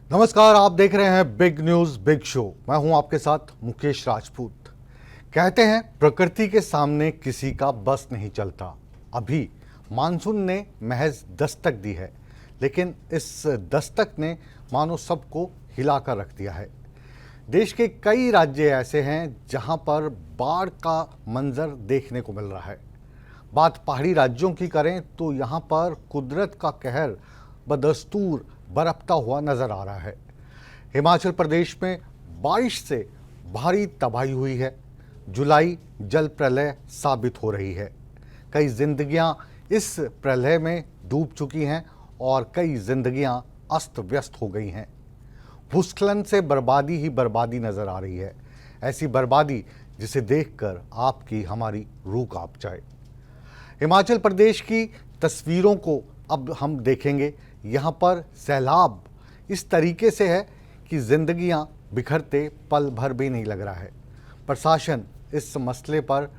नमस्कार, आप देख रहे हैं बिग न्यूज बिग शो। मैं हूं आपके साथ मुकेश राजपूत। कहते हैं प्रकृति के सामने किसी का बस नहीं चलता। अभी मानसून ने महज दस्तक दी है, लेकिन इस दस्तक ने मानो सबको हिलाकर रख दिया है। देश के कई राज्य ऐसे हैं जहां पर बाढ़ का मंजर देखने को मिल रहा है। बात पहाड़ी राज्यों की करें तो यहां पर कुदरत का कहर बदस्तूर बरपता हुआ नजर आ रहा है। हिमाचल प्रदेश में बारिश से भारी तबाही हुई है। जुलाई जल प्रलय साबित हो रही है। कई जिंदगियां इस प्रलय में डूब चुकी हैं और कई जिंदगियां अस्त व्यस्त हो गई हैं। भूस्खलन से बर्बादी ही बर्बादी नजर आ रही है, ऐसी बर्बादी जिसे देखकर आपकी हमारी रूह कांप जाए। हिमाचल प्रदेश की तस्वीरों को अब हम देखेंगे। यहाँ पर सैलाब इस तरीके से है कि जिंदगियां बिखरते पल भर भी नहीं लग रहा है। प्रशासन इस मसले पर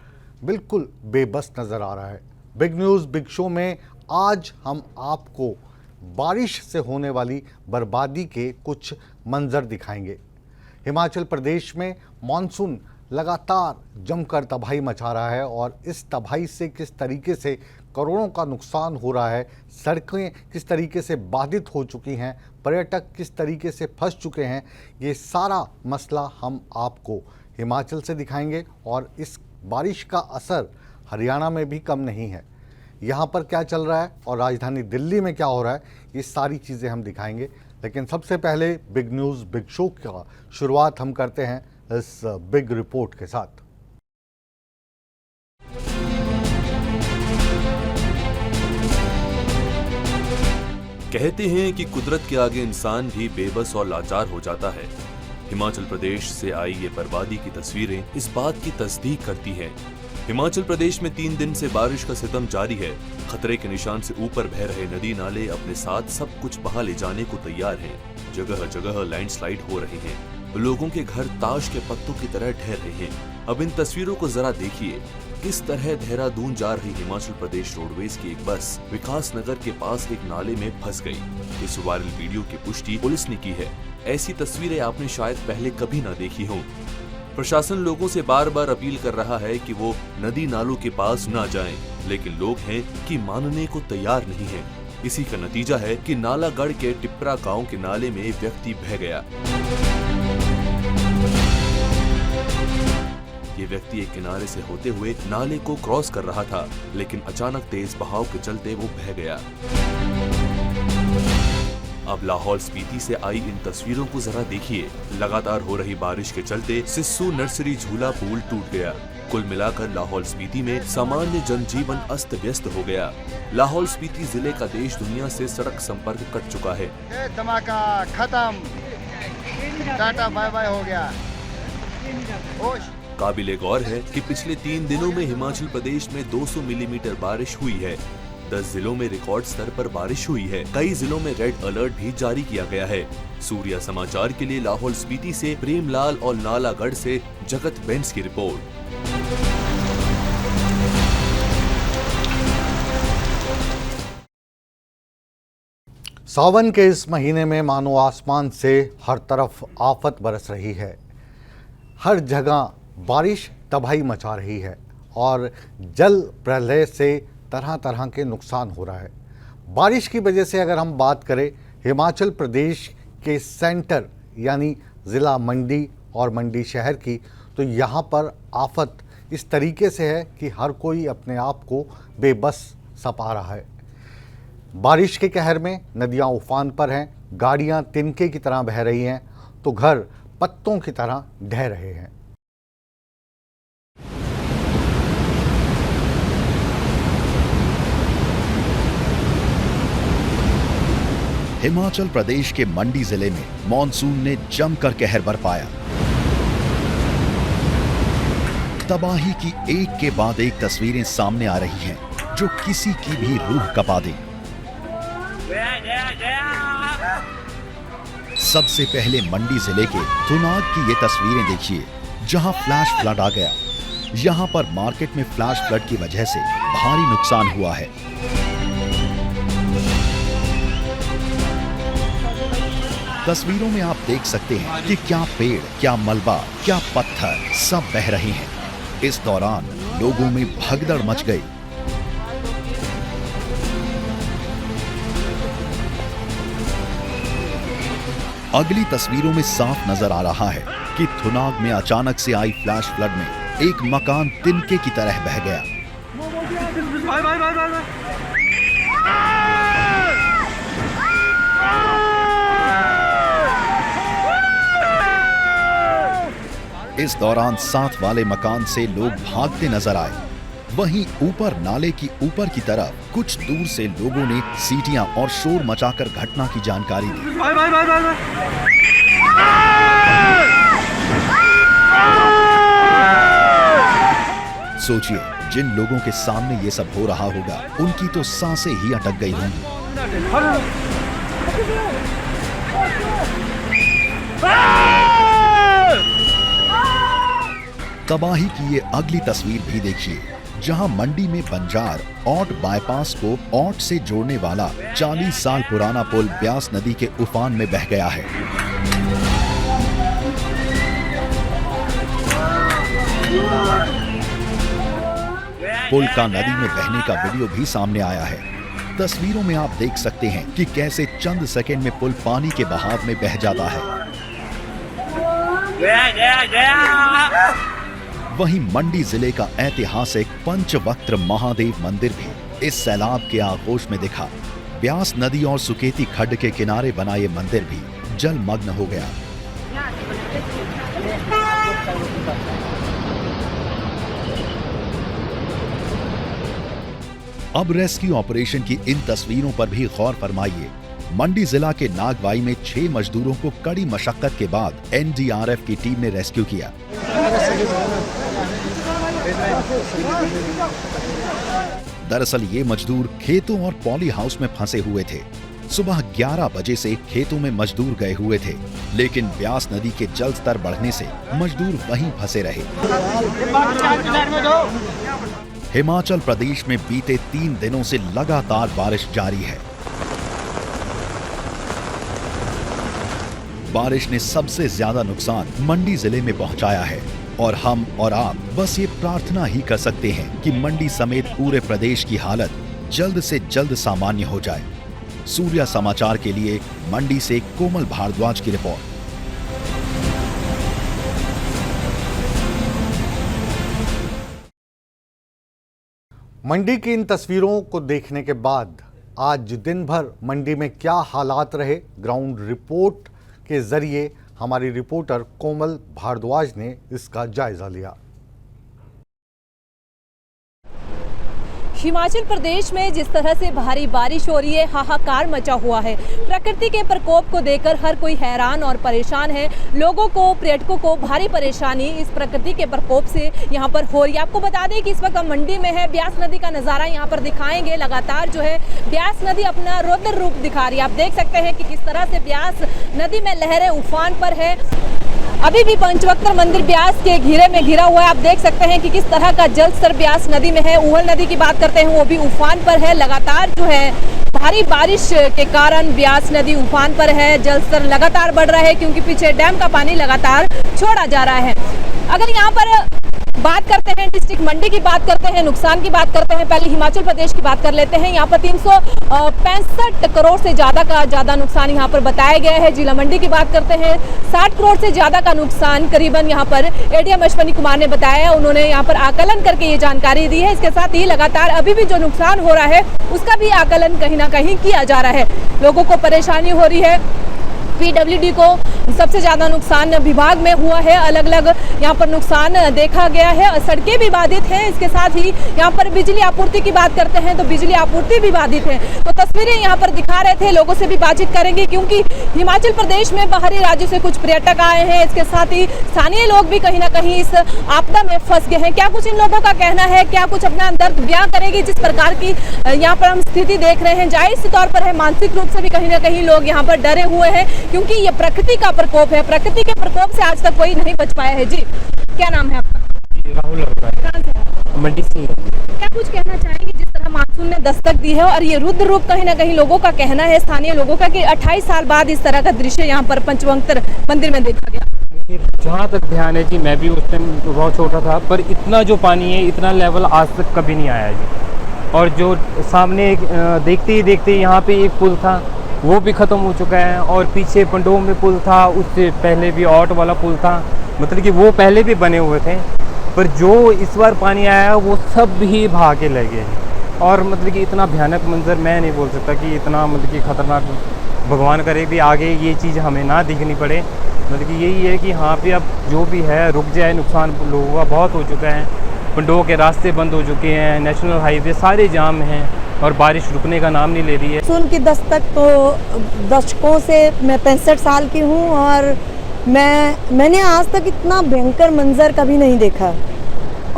बिल्कुल बेबस नज़र आ रहा है। बिग न्यूज़ बिग शो में आज हम आपको बारिश से होने वाली बर्बादी के कुछ मंजर दिखाएंगे। हिमाचल प्रदेश में मॉनसून लगातार जमकर तबाही मचा रहा है और इस तबाही से किस तरीके से करोड़ों का नुकसान हो रहा है, सड़कें किस तरीके से बाधित हो चुकी हैं, पर्यटक किस तरीके से फंस चुके हैं, ये सारा मसला हम आपको हिमाचल से दिखाएंगे। और इस बारिश का असर हरियाणा में भी कम नहीं है। यहाँ पर क्या चल रहा है और राजधानी दिल्ली में क्या हो रहा है, ये सारी चीज़ें हम दिखाएंगे। लेकिन सबसे पहले बिग न्यूज़ बिग शो का शुरुआत हम करते हैं इस बिग रिपोर्ट के साथ। कहते हैं कि कुदरत के आगे इंसान भी बेबस और लाचार हो जाता है। हिमाचल प्रदेश से आई ये बर्बादी की तस्वीरें इस बात की तस्दीक करती हैं। हिमाचल प्रदेश में 3 दिन से बारिश का सितम जारी है। खतरे के निशान से ऊपर बह रहे नदी नाले अपने साथ सब कुछ बहा ले जाने को तैयार हैं। जगह जगह लैंडस्लाइड हो रहे हैं। लोगों के घर ताश के पत्तों की तरह ढह रहे हैं। अब इन तस्वीरों को जरा देखिए। किस तरह देहरादून जा रही हिमाचल प्रदेश रोडवेज की एक बस विकास नगर के पास एक नाले में फंस गई। इस वायरल वीडियो की पुष्टि पुलिस ने की है। ऐसी तस्वीरें आपने शायद पहले कभी ना देखी हों। प्रशासन लोगों से बार बार अपील कर रहा है कि वो नदी नालों के पास ना जाएं, लेकिन लोग हैं कि मानने को तैयार नहीं हैं। इसी का नतीजा है कि नालागढ़ के टिप्परा गांव के नाले में एक व्यक्ति बह गया। ये व्यक्ति एक किनारे से होते हुए नाले को क्रॉस कर रहा था, लेकिन अचानक तेज बहाव के चलते वो बह गया। अब लाहौल स्पीति से आई इन तस्वीरों को जरा देखिए। लगातार हो रही बारिश के चलते सिस्सू नर्सरी झूला पुल टूट गया। कुल मिलाकर लाहौल स्पीति में सामान्य जनजीवन अस्त व्यस्त हो गया। लाहौल स्पीति जिले का देश दुनिया से सड़क संपर्क कट चुका है। धमाका खत्म, टाटा बाय बाय हो गया। काबिले गौर है कि पिछले 3 दिनों में हिमाचल प्रदेश में 200 मिलीमीटर बारिश हुई है। 10 जिलों में रिकॉर्ड स्तर पर बारिश हुई है। कई जिलों में रेड अलर्ट भी जारी किया गया है। सूर्या समाचार के लिए लाहौल स्पीति से प्रेमलाल और नालागढ़ से जगत बेंस की रिपोर्ट। सावन के इस महीने में मानो आसमान से हर तरफ आफत बरस रही है। हर जगह बारिश तबाही मचा रही है और जल प्रलय से तरह तरह के नुकसान हो रहा है। बारिश की वजह से अगर हम बात करें हिमाचल प्रदेश के सेंटर यानी ज़िला मंडी और मंडी शहर की, तो यहाँ पर आफत इस तरीके से है कि हर कोई अपने आप को बेबस सा पा रहा है। बारिश के कहर में नदियाँ उफान पर हैं, गाड़ियाँ तिनके की तरह बह रही हैं, तो घर पत्तों की तरह ढह रहे हैं। हिमाचल प्रदेश के मंडी जिले में मॉनसून ने जमकर कहर बरपाया। तबाही की एक के बाद एक तस्वीरें सामने आ रही हैं, जो किसी की भी रूह कपा दें। सबसे पहले मंडी जिले के थुनाग की ये तस्वीरें देखिए, जहां फ्लैश फ्लड आ गया। यहां पर मार्केट में फ्लैश फ्लड की वजह से भारी नुकसान हुआ है। तस्वीरों में आप देख सकते हैं कि क्या पेड़, क्या मलबा, क्या पत्थर सब बह रहे हैं। इस दौरान लोगों में भगदड़ मच गई। अगली तस्वीरों में साफ नजर आ रहा है कि थुनाग में अचानक से आई फ्लैश फ्लड में एक मकान तिनके की तरह बह गया। इस दौरान साथ वाले मकान से लोग भागते नजर आए। वहीं ऊपर नाले की ऊपर की तरफ कुछ दूर से लोगों ने सीटियां और शोर मचाकर घटना की जानकारी दी। सोचिए, जिन लोगों के सामने ये सब हो रहा होगा उनकी तो सांसें ही अटक गई होंगी। तबाही की ये अगली तस्वीर भी देखिए, जहां मंडी में बंजार औट बाईपास को औट से जोड़ने वाला 40 साल पुराना पुल ब्यास नदी के उफान में बह गया है। पुल का नदी में बहने का वीडियो भी सामने आया है। तस्वीरों में आप देख सकते हैं कि कैसे चंद सेकंड में पुल पानी के बहाव में बह जाता है। वहीं मंडी जिले का ऐतिहासिक पंचवक्त्र महादेव मंदिर भी इस सैलाब के आगोश में दिखा। ब्यास नदी और सुकेती खड्ड के किनारे बना ये मंदिर भी जलमग्न हो गया। अब रेस्क्यू ऑपरेशन की इन तस्वीरों पर भी गौर फरमाइए। मंडी जिला के नागवाई में 6 मजदूरों को कड़ी मशक्कत के बाद एनडीआरएफ की टीम ने रेस्क्यू किया। दरअसल ये मजदूर खेतों और पॉली हाउस में फंसे हुए थे। सुबह 11 बजे से खेतों में मजदूर गए हुए थे, लेकिन ब्यास नदी के जल स्तर बढ़ने से मजदूर वहीं फंसे रहे। हिमाचल प्रदेश में बीते 3 दिनों से लगातार बारिश जारी है। बारिश ने सबसे ज्यादा नुकसान मंडी जिले में पहुंचाया है और हम और आप बस ये प्रार्थना ही कर सकते हैं कि मंडी समेत पूरे प्रदेश की हालत जल्द से जल्द सामान्य हो जाए। सूर्या समाचार के लिए मंडी से कोमल भारद्वाज की रिपोर्ट। मंडी की इन तस्वीरों को देखने के बाद आज दिन भर मंडी में क्या हालात रहे, ग्राउंड रिपोर्ट के जरिए हमारी रिपोर्टर कोमल भारद्वाज ने इसका जायजा लिया। हिमाचल प्रदेश में जिस तरह से भारी बारिश हो रही है, हाहाकार मचा हुआ है। प्रकृति के प्रकोप को देखकर हर कोई हैरान और परेशान है। लोगों को, पर्यटकों को भारी परेशानी इस प्रकृति के प्रकोप से यहाँ पर हो रही है। आपको बता दें कि इस वक्त हम मंडी में है, ब्यास नदी का नज़ारा यहाँ पर दिखाएंगे। लगातार जो है ब्यास नदी अपना रौद्र रूप दिखा रही है। आप देख सकते हैं कि किस तरह से ब्यास नदी में लहरें उफान पर है। अभी भी पंचवक्त्र मंदिर ब्यास के घेरे में घिरा हुआ है। आप देख सकते हैं कि किस तरह का जल स्तर ब्यास नदी में है। ऊहल नदी की बात करते हैं, वो भी उफान पर है। लगातार जो है भारी बारिश के कारण ब्यास नदी उफान पर है। जल स्तर लगातार बढ़ रहा है क्योंकि पीछे डैम का पानी लगातार छोड़ा जा रहा है। अगर यहाँ पर बात करते हैं, डिस्ट्रिक्ट मंडी की बात करते हैं, नुकसान की बात करते हैं, पहले हिमाचल प्रदेश की बात कर लेते हैं। यहाँ पर 365 करोड़ से ज़्यादा नुकसान यहाँ पर बताया गया है। जिला मंडी की बात करते हैं, 60 करोड़ से ज़्यादा का नुकसान करीबन यहाँ पर एडीएम अश्वनी कुमार ने बताया है। उन्होंने यहाँ पर आकलन करके ये जानकारी दी है। इसके साथ ही लगातार अभी भी जो नुकसान हो रहा है उसका भी आकलन कहीं ना कहीं किया जा रहा है। लोगों को परेशानी हो रही है। पीडब्ल्यूडी को सबसे ज़्यादा नुकसान विभाग में हुआ है। अलग अलग यहाँ पर नुकसान देखा गया है। सड़कें भी बाधित हैं। इसके साथ ही यहाँ पर बिजली आपूर्ति की बात करते हैं तो बिजली आपूर्ति भी बाधित है। तो तस्वीरें यहाँ पर दिखा रहे थे, लोगों से भी बातचीत करेंगे क्योंकि हिमाचल प्रदेश में बाहरी राज्यों से कुछ पर्यटक आए हैं। इसके साथ ही स्थानीय लोग भी कहीं ना कहीं इस आपदा में फंस गए हैं। क्या कुछ इन लोगों का कहना है, क्या कुछ अपना दर्द बयां करेंगे। जिस प्रकार की यहाँ पर हम स्थिति देख रहे हैं, जाहिर सी तौर पर है मानसिक रूप से भी कहीं ना कहीं लोग यहाँ पर डरे हुए हैं क्योंकि ये प्रकृति का प्रकोप है। प्रकृति के प्रकोप से आज तक कोई नहीं बच पाया है। जी, क्या नाम है आपका? राहुल कहाँ से? मंडी से। क्या कुछ कहना चाहेंगे जिस तरह मानसून ने दस्तक दी है और ये रुद्र रूप कहीं ना कहीं लोगों का कहना है, स्थानीय लोगों का, कि 28 साल बाद इस तरह का दृश्य यहाँ पर पंचवंतर मंदिर में देखा गया। जहाँ तक ध्यान है जी, मैं भी उस टाइम बहुत छोटा था, पर इतना जो पानी है, इतना लेवल आज तक कभी नहीं आया जी। और जो सामने देखते ही देखते यहाँ पे एक पुल था, वो भी ख़त्म हो चुका है, और पीछे पंडोम में पुल था, उससे पहले भी ऑट वाला पुल था, मतलब कि वो पहले भी बने हुए थे, पर जो इस बार पानी आया वो सब ही बहा के ले गए। और मतलब कि इतना भयानक मंजर मैं नहीं बोल सकता कि इतना मतलब कि ख़तरनाक, भगवान करे भी आगे ये चीज़ हमें ना दिखनी पड़े। मतलब कि यही है कि यहाँ पे अब जो भी है रुक जाए, नुकसान लोगों का बहुत हो चुका है, पंडों के रास्ते बंद हो चुके हैं, नेशनल हाईवे सारे जाम हैं और बारिश रुकने का नाम नहीं ले रही है। मानसून की दस्तक तो दशकों से, मैं 65 साल की हूँ और मैंने आज तक इतना भयंकर मंजर कभी नहीं देखा।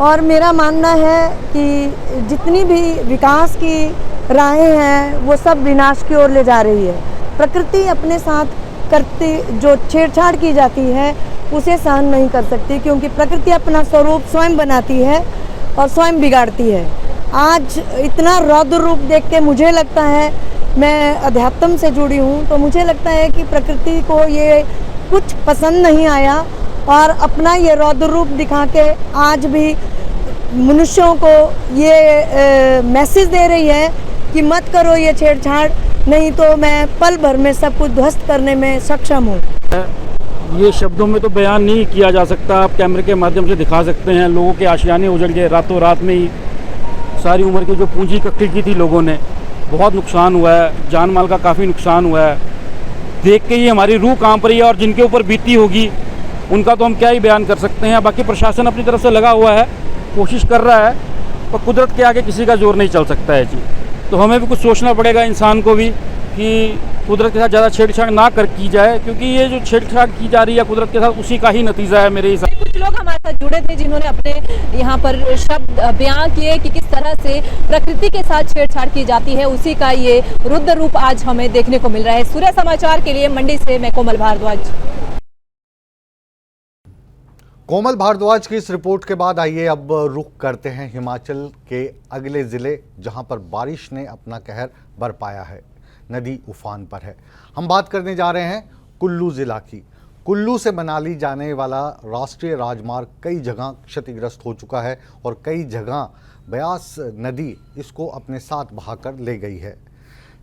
और मेरा मानना है कि जितनी भी विकास की राहें हैं वो सब विनाश की ओर ले जा रही है। प्रकृति अपने साथ करती जो छेड़छाड़ की जाती है उसे सहन नहीं कर सकती, क्योंकि प्रकृति अपना स्वरूप स्वयं बनाती है और स्वयं बिगाड़ती है। आज इतना रौद्र रूप देख के मुझे लगता है, मैं अध्यात्म से जुड़ी हूँ, तो मुझे लगता है कि प्रकृति को ये कुछ पसंद नहीं आया और अपना ये रौद्र रूप दिखा के आज भी मनुष्यों को ये मैसेज दे रही है कि मत करो ये छेड़छाड़, नहीं तो मैं पल भर में सब कुछ ध्वस्त करने में सक्षम हूँ। ये शब्दों में तो बयान नहीं किया जा सकता, आप कैमरे के माध्यम से दिखा सकते हैं। लोगों के आशियाने उजड़ गए रातों रात में ही, सारी उम्र की जो पूंजी इकट्ठी की थी लोगों ने, बहुत नुकसान हुआ है, जान माल का काफ़ी नुकसान हुआ है। देख के ही हमारी रूह कांप रही है, और जिनके ऊपर बीती होगी उनका तो हम क्या ही बयान कर सकते हैं। बाकी प्रशासन अपनी तरफ से लगा हुआ है, कोशिश कर रहा है, पर कुदरत के आगे किसी का जोर नहीं चल सकता है जी। तो हमें भी कुछ सोचना पड़ेगा, इंसान को भी, कि कुदरत के साथ ज़्यादा छेड़छाड़ ना की जाए, क्योंकि ये जो छेड़छाड़ की जा रही है कुदरत के साथ, उसी का ही नतीजा है मेरे हिसाब। कुछ लोग हमारे साथ जुड़े थे जिन्होंने अपने यहाँ पर शब्द बयां किए कि किस तरह से प्रकृति के साथ छेड़छाड़ की जाती है, उसी का ये रुद्र रूप आज हमें देखने को मिल रहा है। सूर्य समाचार के लिए मंडी से मैं कोमल भारद्वाज। कोमल भारद्वाज की इस रिपोर्ट के बाद आइए अब रुख करते हैं हिमाचल के अगले ज़िले, जहां पर बारिश ने अपना कहर बरपाया है। नदी उफान पर है। हम बात करने जा रहे हैं कुल्लू ज़िला की। कुल्लू से मनाली जाने वाला राष्ट्रीय राजमार्ग कई जगह क्षतिग्रस्त हो चुका है और कई जगह ब्यास नदी इसको अपने साथ बहाकर ले गई है।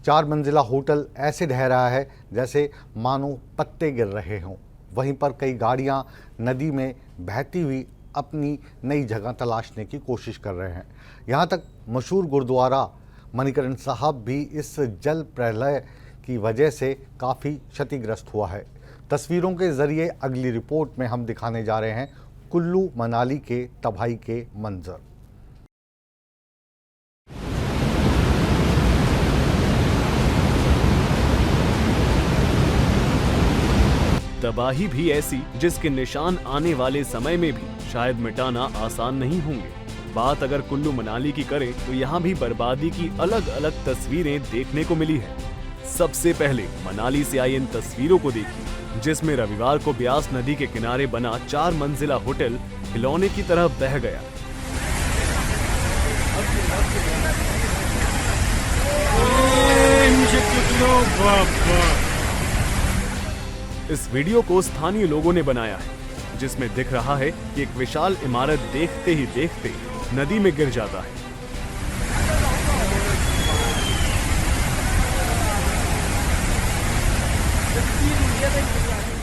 4 मंजिला होटल ऐसे ढह रहा है जैसे मानो पत्ते गिर रहे हों। वहीं पर कई गाड़ियां नदी में बहती हुई अपनी नई जगह तलाशने की कोशिश कर रहे हैं। यहाँ तक मशहूर गुरुद्वारा मणिकरण साहब भी इस जल प्रलय की वजह से काफ़ी क्षतिग्रस्त हुआ है। तस्वीरों के ज़रिए अगली रिपोर्ट में हम दिखाने जा रहे हैं कुल्लू मनाली के तबाही के मंजर। तबाही भी ऐसी जिसके निशान आने वाले समय में भी शायद मिटाना आसान नहीं होंगे। बात अगर कुल्लू मनाली की करें तो यहाँ भी बर्बादी की अलग अलग तस्वीरें देखने को मिली है। सबसे पहले मनाली से आई इन तस्वीरों को देखिए, जिसमें रविवार को ब्यास नदी के किनारे बना 4 मंजिला होटल खिलौने की तरह बह गया। इस वीडियो को स्थानीय लोगों ने बनाया है, जिसमें दिख रहा है कि एक विशाल इमारत देखते ही देखते नदी में गिर जाता है।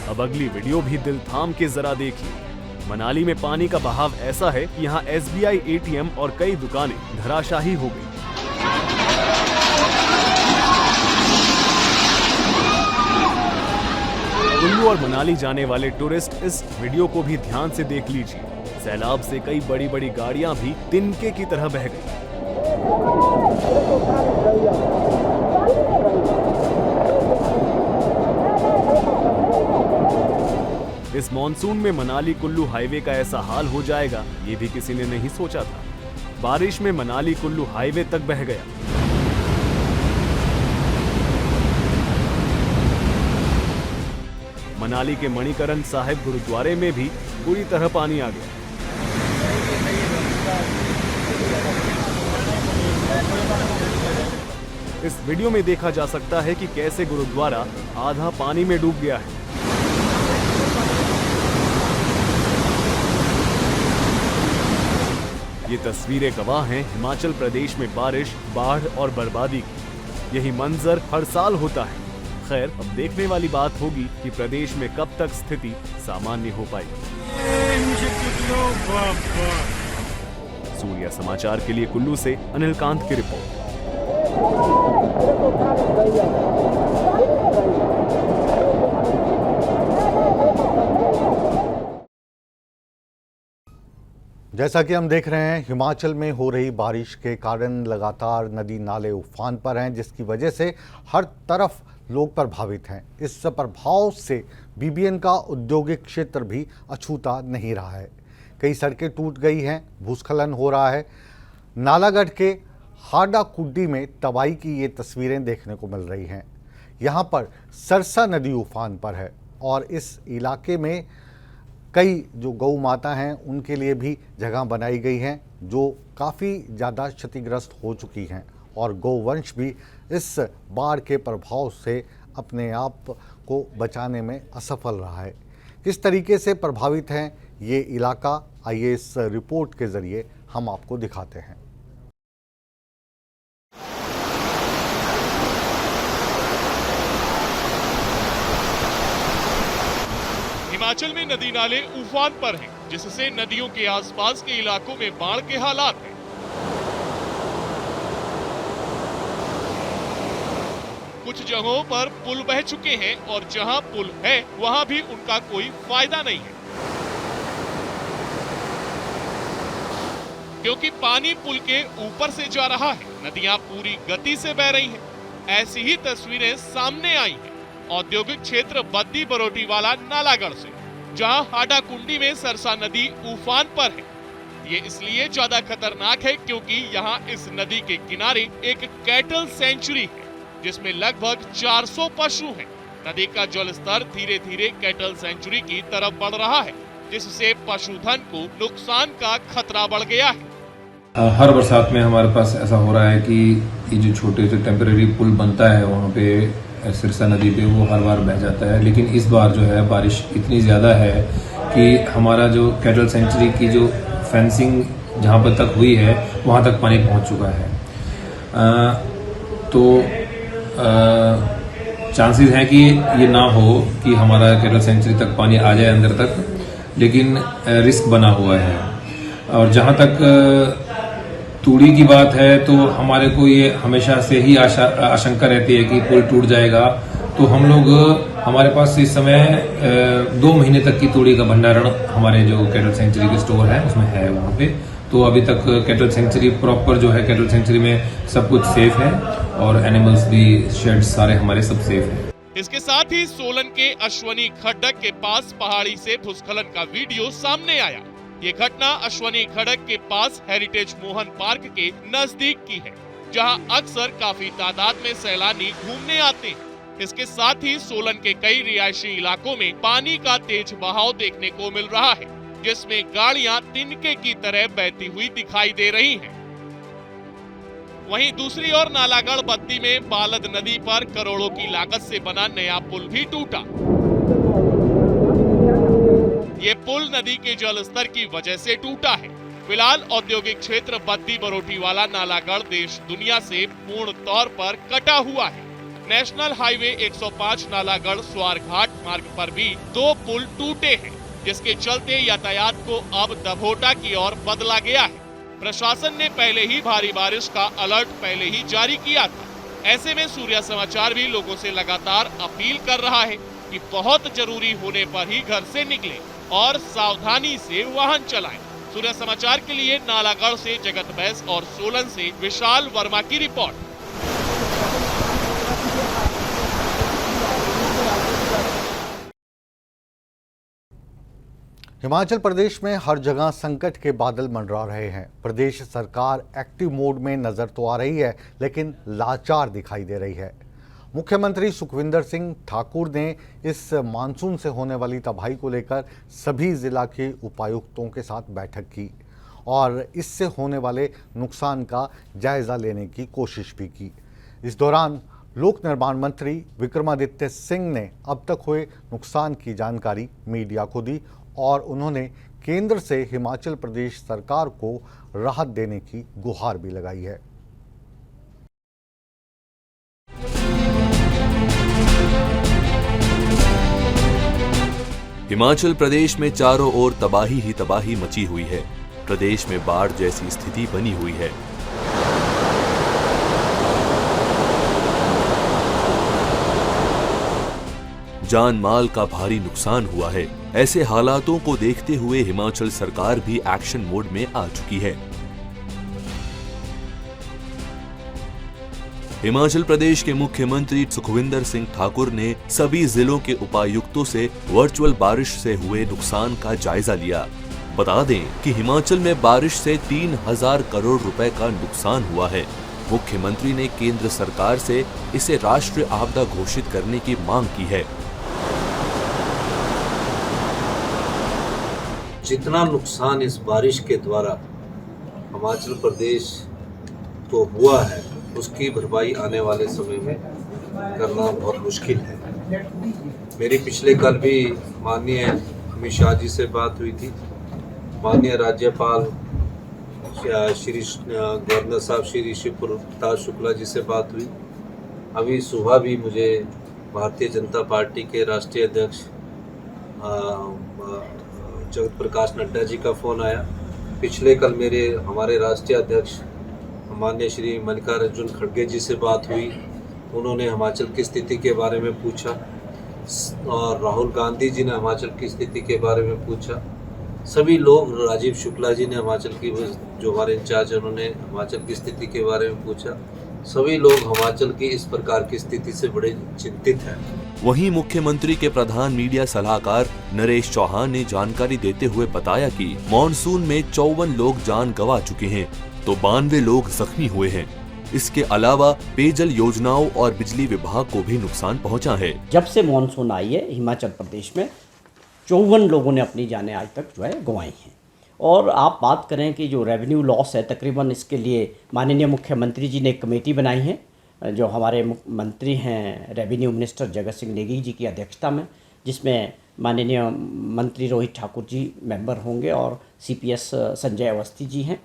अब अगली वीडियो भी दिल थाम के जरा देखिए। मनाली में पानी का बहाव ऐसा है कि यहाँ SBI ATM और कई दुकानें धराशाही हो गई। कुल्लू और मनाली जाने वाले टूरिस्ट इस वीडियो को भी ध्यान से देख लीजिए। सैलाब से कई बड़ी बड़ी गाड़ियां भी तिनके की तरह बह गई। इस मॉनसून में मनाली कुल्लू हाईवे का ऐसा हाल हो जाएगा, ये भी किसी ने नहीं सोचा था। बारिश में मनाली कुल्लू हाईवे तक बह गया। मनाली के मणिकरण साहिब गुरुद्वारे में भी पूरी तरह पानी आ गया। इस वीडियो में देखा जा सकता है कि कैसे गुरुद्वारा आधा पानी में डूब गया है। ये तस्वीरें गवाह हैं हिमाचल प्रदेश में बारिश, बाढ़ और बर्बादी की। यही मंजर हर साल होता है। खैर, अब देखने वाली बात होगी कि प्रदेश में कब तक स्थिति सामान्य हो पाएगी। सूर्या समाचार के लिए कुल्लू से अनिल कांत की रिपोर्ट। जैसा कि हम देख रहे हैं, हिमाचल में हो रही बारिश के कारण लगातार नदी नाले उफान पर हैं, जिसकी वजह से हर तरफ लोग प्रभावित हैं। इस प्रभाव से बीबीएन का औद्योगिक क्षेत्र भी अछूता नहीं रहा है। कई सड़कें टूट गई हैं, भूस्खलन हो रहा है। नालागढ़ के हाडाकुड्डी में तबाही की ये तस्वीरें देखने को मिल रही हैं। यहाँ पर सरसा नदी उफान पर है और इस इलाके में कई जो गौ माता हैं उनके लिए भी जगह बनाई गई हैं जो काफ़ी ज़्यादा क्षतिग्रस्त हो चुकी हैं, और गौवंश भी इस बाढ़ के प्रभाव से अपने आप को बचाने में असफल रहा है। किस तरीके से प्रभावित हैं ये इलाका, आइए इस रिपोर्ट के ज़रिए हम आपको दिखाते हैं। हिमाचल में नदी नाले उफान पर हैं, जिससे नदियों के आसपास के इलाकों में बाढ़ के हालात हैं। कुछ जगहों पर पुल बह चुके हैं और जहां पुल है वहां भी उनका कोई फायदा नहीं है, क्योंकि पानी पुल के ऊपर से जा रहा है। नदियां पूरी गति से बह रही हैं। ऐसी ही तस्वीरें सामने आई हैं औद्योगिक क्षेत्र बद्दी बरोटीवाला नालागढ़ से, जहां हाडाकुंडी में सरसा नदी उफान पर है। ये इसलिए ज्यादा खतरनाक है क्योंकि यहाँ इस नदी के किनारे एक कैटल सेंचुरी है, जिसमें लगभग 400 पशु हैं। नदी का जल स्तर धीरे धीरे कैटल सेंचुरी की तरफ बढ़ रहा है, जिससे पशुधन को नुकसान का खतरा बढ़ गया है। हर बरसात में हमारे पास ऐसा हो रहा है कि ये जो छोटे से टेम्परेरी पुल बनता है वहाँ पे सिरसा नदी पे, वो हर बार बह जाता है। लेकिन इस बार जो है बारिश इतनी ज़्यादा है कि हमारा जो कैटल सेंचुरी की जो फेंसिंग जहाँ पर तक हुई है वहाँ तक पानी पहुँच चुका है। चांसेस हैं कि ये ना हो कि हमारा कैटल सेंचुरी तक पानी आ जाए अंदर तक, लेकिन रिस्क बना हुआ है। और जहाँ तक तूड़ी की बात है तो हमारे को ये हमेशा से ही आशंका रहती है कि पुल टूट जाएगा, तो हम लोग हमारे पास इस समय 2 महीने तक की तूड़ी का भंडारण हमारे जो कैटल सेंचुरी के स्टोर है उसमें है वहाँ पे। तो अभी तक कैटल सेंचुरी प्रॉपर जो है, कैटल सेंचुरी में सब कुछ सेफ है और एनिमल्स भी, शेड्स सारे हमारे सब सेफ है। इसके साथ ही सोलन के अश्वनी खड्डक के पास पहाड़ी से भूस्खलन का वीडियो सामने आया। ये घटना अश्वनी खड्डक के पास हेरिटेज मोहन पार्क के नजदीक की है, जहां अक्सर काफी तादाद में सैलानी घूमने आते हैं। इसके साथ ही सोलन के कई रिहायशी इलाकों में पानी का तेज बहाव देखने को मिल रहा है, जिसमें गाड़ियां तिनके की तरह बहती हुई दिखाई दे रही हैं। वहीं दूसरी ओर नालागढ़ बद्दी में बालद नदी पर करोड़ों की लागत से बना नया पुल भी टूटा। ये पुल नदी के जल स्तर की वजह से टूटा है। फिलहाल औद्योगिक क्षेत्र बद्दी बरोटीवाला नालागढ़ देश दुनिया से पूर्ण तौर पर कटा हुआ है। नेशनल हाईवे 105 नालागढ़ स्वारघाट मार्ग पर भी 2 पुल टूटे हैं, जिसके चलते यातायात को अब दभोटा की ओर बदला गया है। प्रशासन ने पहले ही भारी बारिश का अलर्ट पहले ही जारी किया था। ऐसे में सूर्या समाचार भी लोगों से लगातार अपील कर रहा है कि बहुत जरूरी होने पर ही घर से निकलें और सावधानी से वाहन चलाएं। सूर्या समाचार के लिए नालागढ़ से जगत बैस और सोलन से विशाल वर्मा की रिपोर्ट। हिमाचल प्रदेश में हर जगह संकट के बादल मंडरा रहे हैं। प्रदेश सरकार एक्टिव मोड में नजर तो आ रही है, लेकिन लाचार दिखाई दे रही है। मुख्यमंत्री सुखविंदर सिंह ठाकुर ने इस मानसून से होने वाली तबाही को लेकर सभी जिला के उपायुक्तों के साथ बैठक की और इससे होने वाले नुकसान का जायजा लेने की कोशिश भी की। इस दौरान लोक निर्माण मंत्री विक्रमादित्य सिंह ने अब तक हुए नुकसान की जानकारी मीडिया को दी और उन्होंने केंद्र से हिमाचल प्रदेश सरकार को राहत देने की गुहार भी लगाई है। हिमाचल प्रदेश में चारों ओर तबाही ही तबाही मची हुई है। प्रदेश में बाढ़ जैसी स्थिति बनी हुई है। जान माल का भारी नुकसान हुआ है। ऐसे हालातों को देखते हुए हिमाचल सरकार भी एक्शन मोड में आ चुकी है। हिमाचल प्रदेश के मुख्यमंत्री सुखविंदर सिंह ठाकुर ने सभी जिलों के उपायुक्तों से वर्चुअल बारिश से हुए नुकसान का जायजा लिया। बता दें कि हिमाचल में बारिश से 3000 करोड़ रुपए का नुकसान हुआ है। मुख्यमंत्री ने केंद्र सरकार से इसे राष्ट्रीय आपदा घोषित करने की मांग की है। जितना नुकसान इस बारिश के द्वारा हिमाचल प्रदेश को हुआ है उसकी भरपाई आने वाले समय में करना बहुत मुश्किल है। मेरी पिछले कल भी माननीय अमित शाह जी से बात हुई थी। माननीय राज्यपाल श्री गवर्नर साहब श्री शिवप्रताप शुक्ला जी से बात हुई। अभी सुबह भी मुझे भारतीय जनता पार्टी के राष्ट्रीय अध्यक्ष जगत प्रकाश नड्डा जी का फ़ोन आया। पिछले कल हमारे राष्ट्रीय अध्यक्ष माननीय श्री मल्लिकार्जुन खड़गे जी से बात हुई। उन्होंने हिमाचल की स्थिति के बारे में पूछा और राहुल गांधी जी ने हिमाचल की स्थिति के बारे में पूछा। सभी लोग, राजीव शुक्ला जी ने हिमाचल की, जो हमारे इंचार्ज हैं, उन्होंने हिमाचल की स्थिति के बारे में पूछा। सभी लोग हिमाचल की इस प्रकार की स्थिति से बड़े चिंतित हैं। वहीं मुख्यमंत्री के प्रधान मीडिया सलाहकार नरेश चौहान ने जानकारी देते हुए बताया कि मॉनसून में 54 लोग जान गंवा चुके हैं तो 92 लोग जख्मी हुए हैं। इसके अलावा पेयजल योजनाओं और बिजली विभाग को भी नुकसान पहुंचा है। जब से मॉनसून आई है हिमाचल प्रदेश में 54 लोगों ने अपनी जानें आज तक जो है गंवाई हैं। और आप बात करें कि जो रेवेन्यू लॉस है, तकरीबन इसके लिए माननीय मुख्यमंत्री जी ने एक कमेटी बनाई है, जो हमारे मंत्री हैं रेवेन्यू मिनिस्टर जगत सिंह नेगी जी की अध्यक्षता में, जिसमें माननीय मंत्री रोहित ठाकुर जी मेंबर होंगे और CPS संजय अवस्थी जी हैं,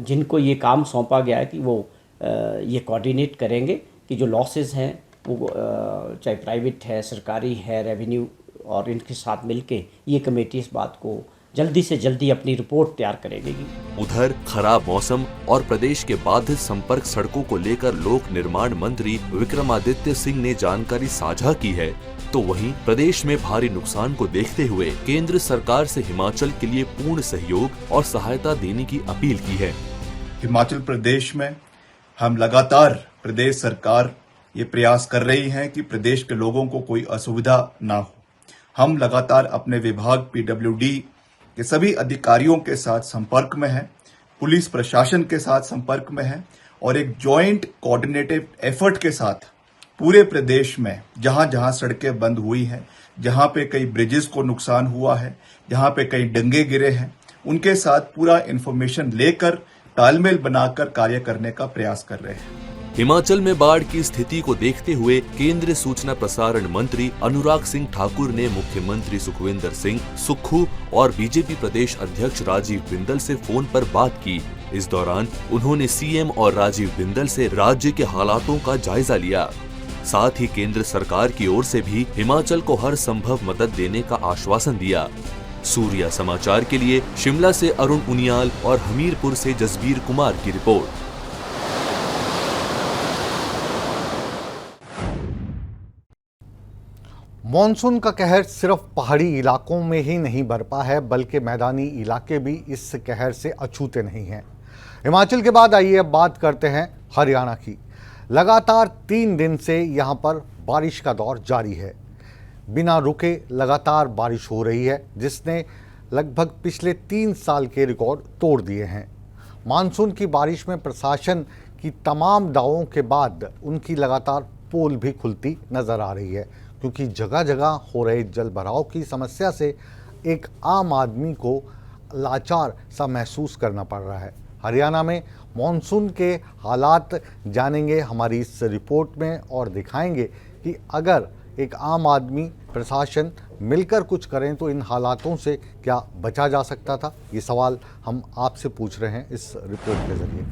जिनको ये काम सौंपा गया है कि वो ये कोऑर्डिनेट करेंगे कि जो लॉसेस हैं वो चाहे प्राइवेट है, सरकारी है, रेवेन्यू, और इनके साथ मिलके ये कमेटी इस बात को जल्दी से जल्दी अपनी रिपोर्ट तैयार करेगी। उधर खराब मौसम और प्रदेश के बाधित संपर्क सड़कों को लेकर लोक निर्माण मंत्री विक्रमादित्य सिंह ने जानकारी साझा की है, तो वहीं प्रदेश में भारी नुकसान को देखते हुए केंद्र सरकार से हिमाचल के लिए पूर्ण सहयोग और सहायता देने की अपील की है। हिमाचल प्रदेश में हम लगातार प्रदेश सरकार ये प्रयास कर रही है कि प्रदेश के लोगों को कोई असुविधा ना हो। हम लगातार अपने विभाग PWD के सभी अधिकारियों के साथ संपर्क में हैं, पुलिस प्रशासन के साथ संपर्क में हैं और एक जॉइंट कोऑर्डिनेटिव एफर्ट के साथ पूरे प्रदेश में जहां जहां सड़कें बंद हुई हैं, जहां पे कई ब्रिजेस को नुकसान हुआ है, जहां पे कई डंगे गिरे हैं, उनके साथ पूरा इंफॉर्मेशन लेकर तालमेल बनाकर कार्य करने का प्रयास कर रहे हैं। हिमाचल में बाढ़ की स्थिति को देखते हुए केंद्रीय सूचना प्रसारण मंत्री अनुराग सिंह ठाकुर ने मुख्यमंत्री सुखविंदर सिंह, सुक्खू और बीजेपी प्रदेश अध्यक्ष राजीव बिंदल से फोन पर बात की। इस दौरान उन्होंने CM और राजीव बिंदल से राज्य के हालातों का जायजा लिया। साथ ही केंद्र सरकार की ओर से भी हिमाचल को हर संभव मदद देने का आश्वासन दिया। सूर्या समाचार के लिए शिमला से अरुण उनियाल और हमीरपुर से जसबीर कुमार की रिपोर्ट। मॉनसून का कहर सिर्फ पहाड़ी इलाकों में ही नहीं बरपा है, बल्कि मैदानी इलाके भी इस कहर से अछूते नहीं हैं। हिमाचल के बाद आइए अब बात करते हैं हरियाणा की। लगातार 3 दिन से यहां पर बारिश का दौर जारी है। बिना रुके लगातार बारिश हो रही है, जिसने लगभग पिछले 3 साल के रिकॉर्ड तोड़ दिए हैं। मानसून की बारिश में प्रशासन की तमाम दावों के बाद उनकी लगातार पोल भी खुलती नजर आ रही है, क्योंकि जगह जगह हो रहे जल भराव की समस्या से एक आम आदमी को लाचार सा महसूस करना पड़ रहा है। हरियाणा में मॉनसून के हालात जानेंगे हमारी इस रिपोर्ट में और दिखाएंगे कि अगर एक आम आदमी प्रशासन मिलकर कुछ करें तो इन हालातों से क्या बचा जा सकता था। ये सवाल हम आपसे पूछ रहे हैं इस रिपोर्ट के जरिए।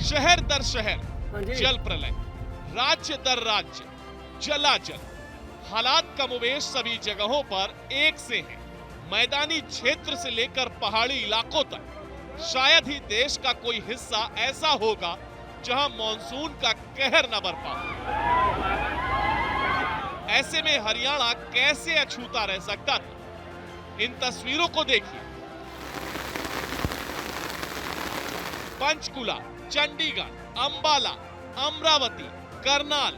शहर दर शहर जल प्रलय, राज्य दर राज्य जलाजल। हालात कमोबेश सभी जगहों पर एक से हैं। मैदानी क्षेत्र से लेकर पहाड़ी इलाकों तक शायद ही देश का कोई हिस्सा ऐसा होगा जहां मॉनसून का कहर न बरपा। ऐसे में हरियाणा कैसे अछूता रह सकता था। इन तस्वीरों को देखिए। पंचकुला, चंडीगढ़, अंबाला, अमरावती, करनाल,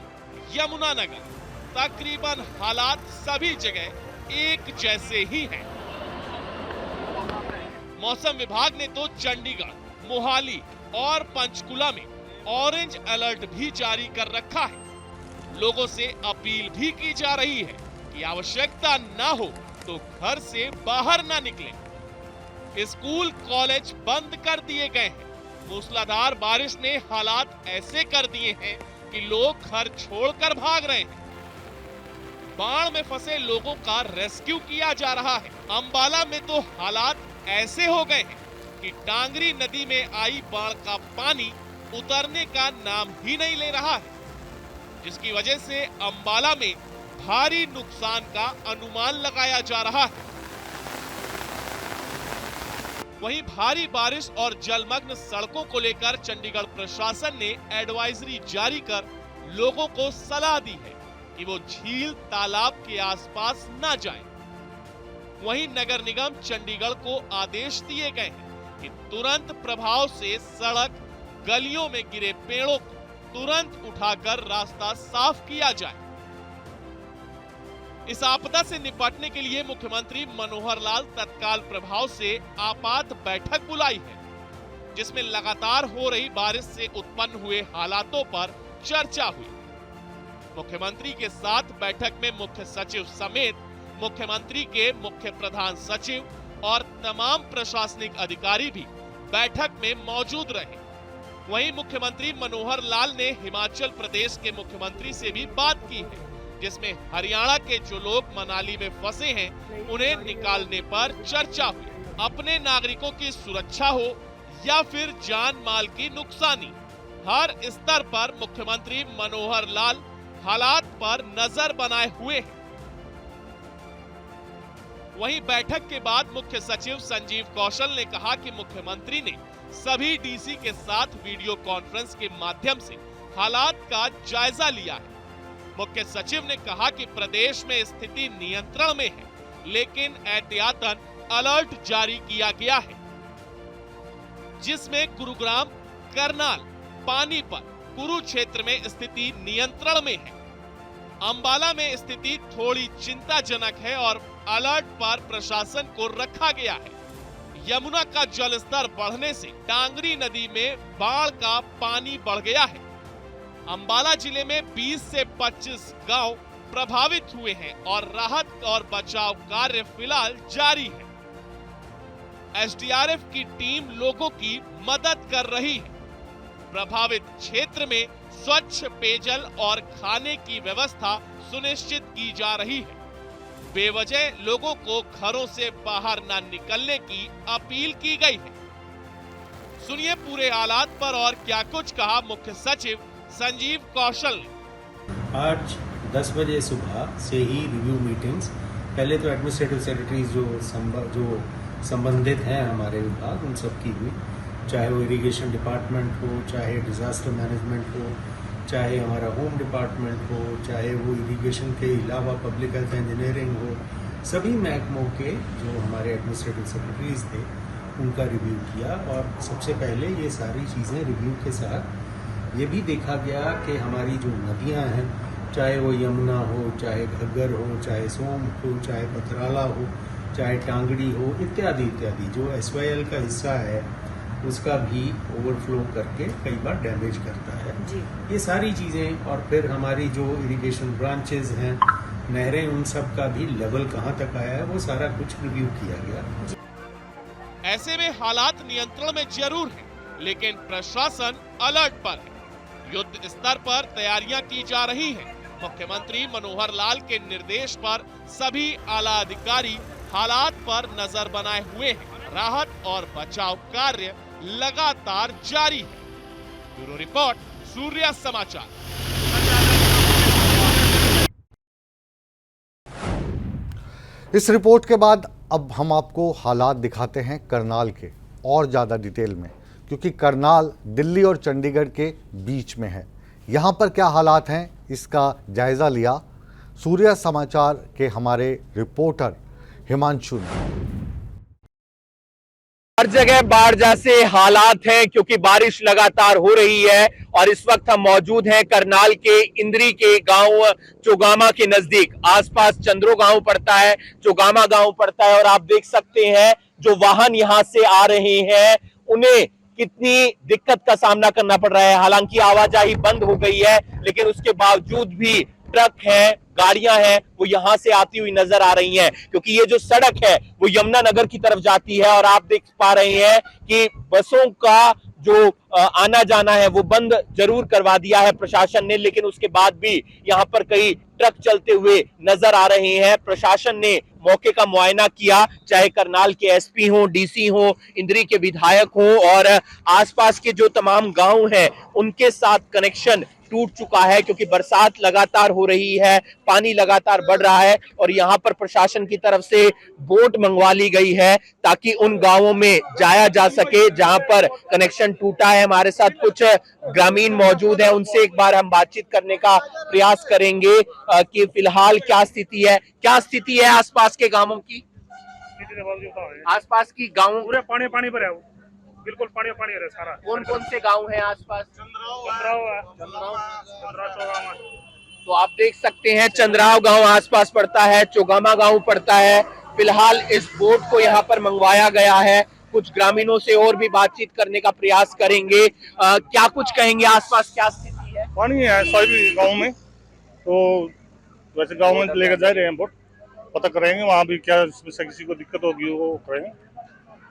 यमुनानगर, तकरीबन हालात सभी जगह एक जैसे ही हैं। मौसम विभाग ने तो चंडीगढ़, मोहाली और पंचकुला में ऑरेंज अलर्ट भी जारी कर रखा है। लोगों से अपील भी की जा रही है कि आवश्यकता ना हो तो घर से बाहर ना निकलें। स्कूल, कॉलेज बंद कर दिए गए हैं। मूसलाधार बारिश ने हालात ऐसे कर दिए हैं कि लोग घर छोड़कर भाग रहे हैं। बाढ़ में फंसे लोगों का रेस्क्यू किया जा रहा है। अंबाला में तो हालात ऐसे हो गए हैं कि टांगरी नदी में आई बाढ़ का पानी उतरने का नाम ही नहीं ले रहा है, जिसकी वजह से अंबाला में भारी नुकसान का अनुमान लगाया जा रहा है। वहीं भारी बारिश और जलमग्न सड़कों को लेकर चंडीगढ़ प्रशासन ने एडवाइजरी जारी कर लोगों को सलाह दी है कि वो झील, तालाब के आसपास न जाएं। वहीं नगर निगम चंडीगढ़ को आदेश दिए गए हैं कि तुरंत प्रभाव से सड़क, गलियों में गिरे पेड़ों को तुरंत उठाकर रास्ता साफ किया जाए। इस आपदा से निपटने के लिए मुख्यमंत्री मनोहर लाल तत्काल प्रभाव से आपात बैठक बुलाई है, जिसमें लगातार हो रही बारिश से उत्पन्न हुए हालातों पर चर्चा हुई। मुख्यमंत्री के साथ बैठक में मुख्य सचिव समेत मुख्यमंत्री के मुख्य प्रधान सचिव और तमाम प्रशासनिक अधिकारी भी बैठक में मौजूद रहे। वहीं मुख्यमंत्री मनोहर लाल ने हिमाचल प्रदेश के मुख्यमंत्री से भी बात की है, जिसमें हरियाणा के जो लोग मनाली में फंसे हैं उन्हें निकालने पर चर्चा हुई। अपने नागरिकों की सुरक्षा हो या फिर जान माल की नुकसानी, हर स्तर पर मुख्यमंत्री मनोहर लाल हालात पर नजर बनाए हुए हैं। वहीं बैठक के बाद मुख्य सचिव संजीव कौशल ने कहा कि मुख्यमंत्री ने सभी डीसी के साथ वीडियो कॉन्फ्रेंस के माध्यम से हालात का जायजा लिया है। मुख्य सचिव ने कहा कि प्रदेश में स्थिति नियंत्रण में है, लेकिन एहतियातन अलर्ट जारी किया गया है, जिसमें गुरुग्राम, करनाल, पानीपत, कुरुक्षेत्र में स्थिति नियंत्रण में है। अंबाला में स्थिति थोड़ी चिंताजनक है और अलर्ट पर प्रशासन को रखा गया है। यमुना का जलस्तर बढ़ने से टांगरी नदी में बाढ़ का पानी बढ़ गया है। अंबाला जिले में 20 से 25 गांव प्रभावित हुए हैं और राहत और बचाव कार्य फिलहाल जारी है। एसडीआरएफ की टीम लोगों की मदद कर रही है। प्रभावित क्षेत्र में स्वच्छ पेयजल और खाने की व्यवस्था सुनिश्चित की जा रही है। बेवजह लोगों को घरों से बाहर न निकलने की अपील की गई है। सुनिए पूरे हालात पर और क्या कुछ कहा मुख्य सचिव संजीव कौशल ने। आज 10 बजे सुबह से ही रिव्यू मीटिंग्स, पहले तो एडमिनिस्ट्रेटिव सेक्रेटरीज जो संबंधित हैं हमारे विभाग, उन सब की हुई, चाहे वो इरिगेशन डिपार्टमेंट हो, चाहे डिजास्टर मैनेजमेंट हो, चाहे हमारा होम डिपार्टमेंट हो, चाहे वो इरिगेशन के अलावा पब्लिक हेल्थ इंजीनियरिंग हो, सभी महकमों के जो हमारे एडमिनिस्ट्रेटिव सेक्रेटरीज थे उनका रिव्यू किया। और सबसे पहले ये सारी चीज़ें रिव्यू के साथ ये भी देखा गया कि हमारी जो नदियां हैं, चाहे वो यमुना हो, चाहे घग्गर हो, चाहे सोम हो, चाहे पथराला हो, चाहे टांगड़ी हो, इत्यादि इत्यादि, जो SYL का हिस्सा है उसका भी ओवरफ्लो करके कई बार डैमेज करता है ये सारी चीज़ें। और फिर हमारी जो इरिगेशन ब्रांचेज हैं, नहरें, उन सब का भी लेवल कहाँ तक आया है वो सारा कुछ रिव्यू किया गया। ऐसे में हालात नियंत्रण में जरूर है, लेकिन प्रशासन अलर्ट पर है। युद्ध स्तर पर तैयारियां की जा रही हैं। मुख्यमंत्री मनोहर लाल के निर्देश पर सभी आला अधिकारी हालात पर नजर बनाए हुए हैं। राहत और बचाव कार्य लगातार जारी है। ब्यूरो रिपोर्ट, सूर्या समाचार। इस रिपोर्ट के बाद अब हम आपको हालात दिखाते हैं करनाल के और ज़्यादा डिटेल में, क्योंकि करनाल दिल्ली और चंडीगढ़ के बीच में है। यहाँ पर क्या हालात हैं इसका जायज़ा लिया सूर्या समाचार के हमारे रिपोर्टर हिमांशु ने। हर जगह बाढ़ जैसे हालात हैं क्योंकि बारिश लगातार हो रही है और इस वक्त हम मौजूद हैं करनाल के इंद्री के गांव चोगामा के नजदीक। आसपास चंद्रो गांव पड़ता है, चोगामा गांव पड़ता है और आप देख सकते हैं जो वाहन यहां से आ रहे हैं उन्हें कितनी दिक्कत का सामना करना पड़ रहा है। हालांकि आवाजाही बंद हो गई है, लेकिन उसके बावजूद भी ट्रक हैं, गाड़ियां हैं, वो यहां से आती हुई नजर आ रही हैं, क्योंकि ये जो सड़क है वो यमुना नगर की तरफ जाती है और आप देख पा रहे हैं कि बसों का जो आना जाना है वो बंद जरूर करवा दिया है प्रशासन ने, लेकिन उसके बाद भी यहां पर कई ट्रक चलते हुए नजर आ रहे हैं। प्रशासन ने मौके का मुआयना किया, चाहे करनाल के एसपी हो, डीसी हो, इंद्री के विधायक हो और आसपास के जो तमाम गांव हैं उनके साथ कनेक्शन टूट चुका है, क्योंकि बरसात लगातार हो रही है, पानी लगातार बढ़ रहा है और यहाँ पर प्रशासन की तरफ से बोट मंगवा ली गई है ताकि उन गांवों में जाया जा सके जहां पर कनेक्शन टूटा है। हमारे साथ कुछ ग्रामीण मौजूद हैं, उनसे एक बार हम बातचीत करने का प्रयास करेंगे कि फिलहाल क्या स्थिति है आसपास के गांवों की। आसपास की गांवों पूरे पानी पर है, बिल्कुल पानी है सारा। कौन कौन से गांव हैं आसपास? तो आप देख सकते हैं चंद्राव गांव आसपास पड़ता है, चोगामा गांव पड़ता है। फिलहाल इस बोट को यहां पर मंगवाया गया है। कुछ ग्रामीणों से और भी बातचीत करने का प्रयास करेंगे। क्या कुछ कहेंगे, आसपास क्या स्थिति है? पानी है सभी गाँव में, तो वैसे गाँव में लेकर जा रहे हैं बोट, पता करेंगे वहाँ भी क्या किसी को दिक्कत होगी वो करेंगे।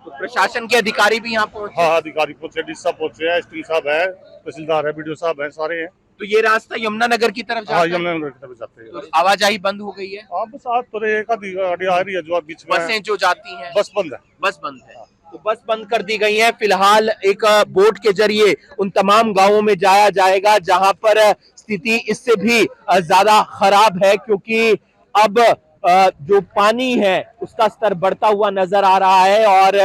तो प्रशासन के अधिकारी भी यहाँ पहुंचे? हाँ, अधिकारी पहुंचे, डी साहब पहुंचे, एसपी साहब है, तहसीलदार है, बीडीओ साहब है, सारे हैं। तो ये रास्ता यमुना नगर की तरफ जाता है? यमुना नगर की तरफ जाते हैं। तो आवाजाही बंद हो गई है? हाँ, बस आज तो एक आधी गाड़ी आ रही है जो बीच में, बसें जो जाती हैं बस बंद है। तो बस बंद कर दी गई है। फिलहाल एक बोट के जरिए उन तमाम गांवों में जाया जाएगा जहां पर स्थिति इससे भी ज्यादा खराब है, क्योंकि अब जो पानी है उसका स्तर बढ़ता हुआ नजर आ रहा है और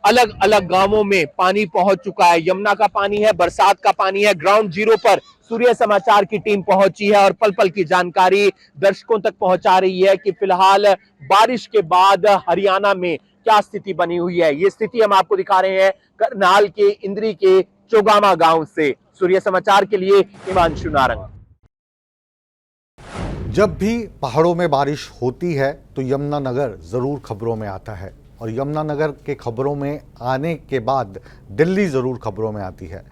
अलग अलग गांवों में पानी पहुंच चुका है। यमुना का पानी है, बरसात का पानी है। ग्राउंड जीरो पर सूर्य समाचार की टीम पहुंची है और पल पल की जानकारी दर्शकों तक पहुंचा रही है कि फिलहाल बारिश के बाद हरियाणा में क्या स्थिति बनी हुई है। ये स्थिति हम आपको दिखा रहे हैं करनाल के इंद्री के चोगामा गांव से। सूर्य समाचार के लिए हिमांशु नारंग। जब भी पहाड़ों में बारिश होती है तो यमुना नगर ज़रूर खबरों में आता है और यमुना नगर के खबरों में आने के बाद दिल्ली ज़रूर खबरों में आती है।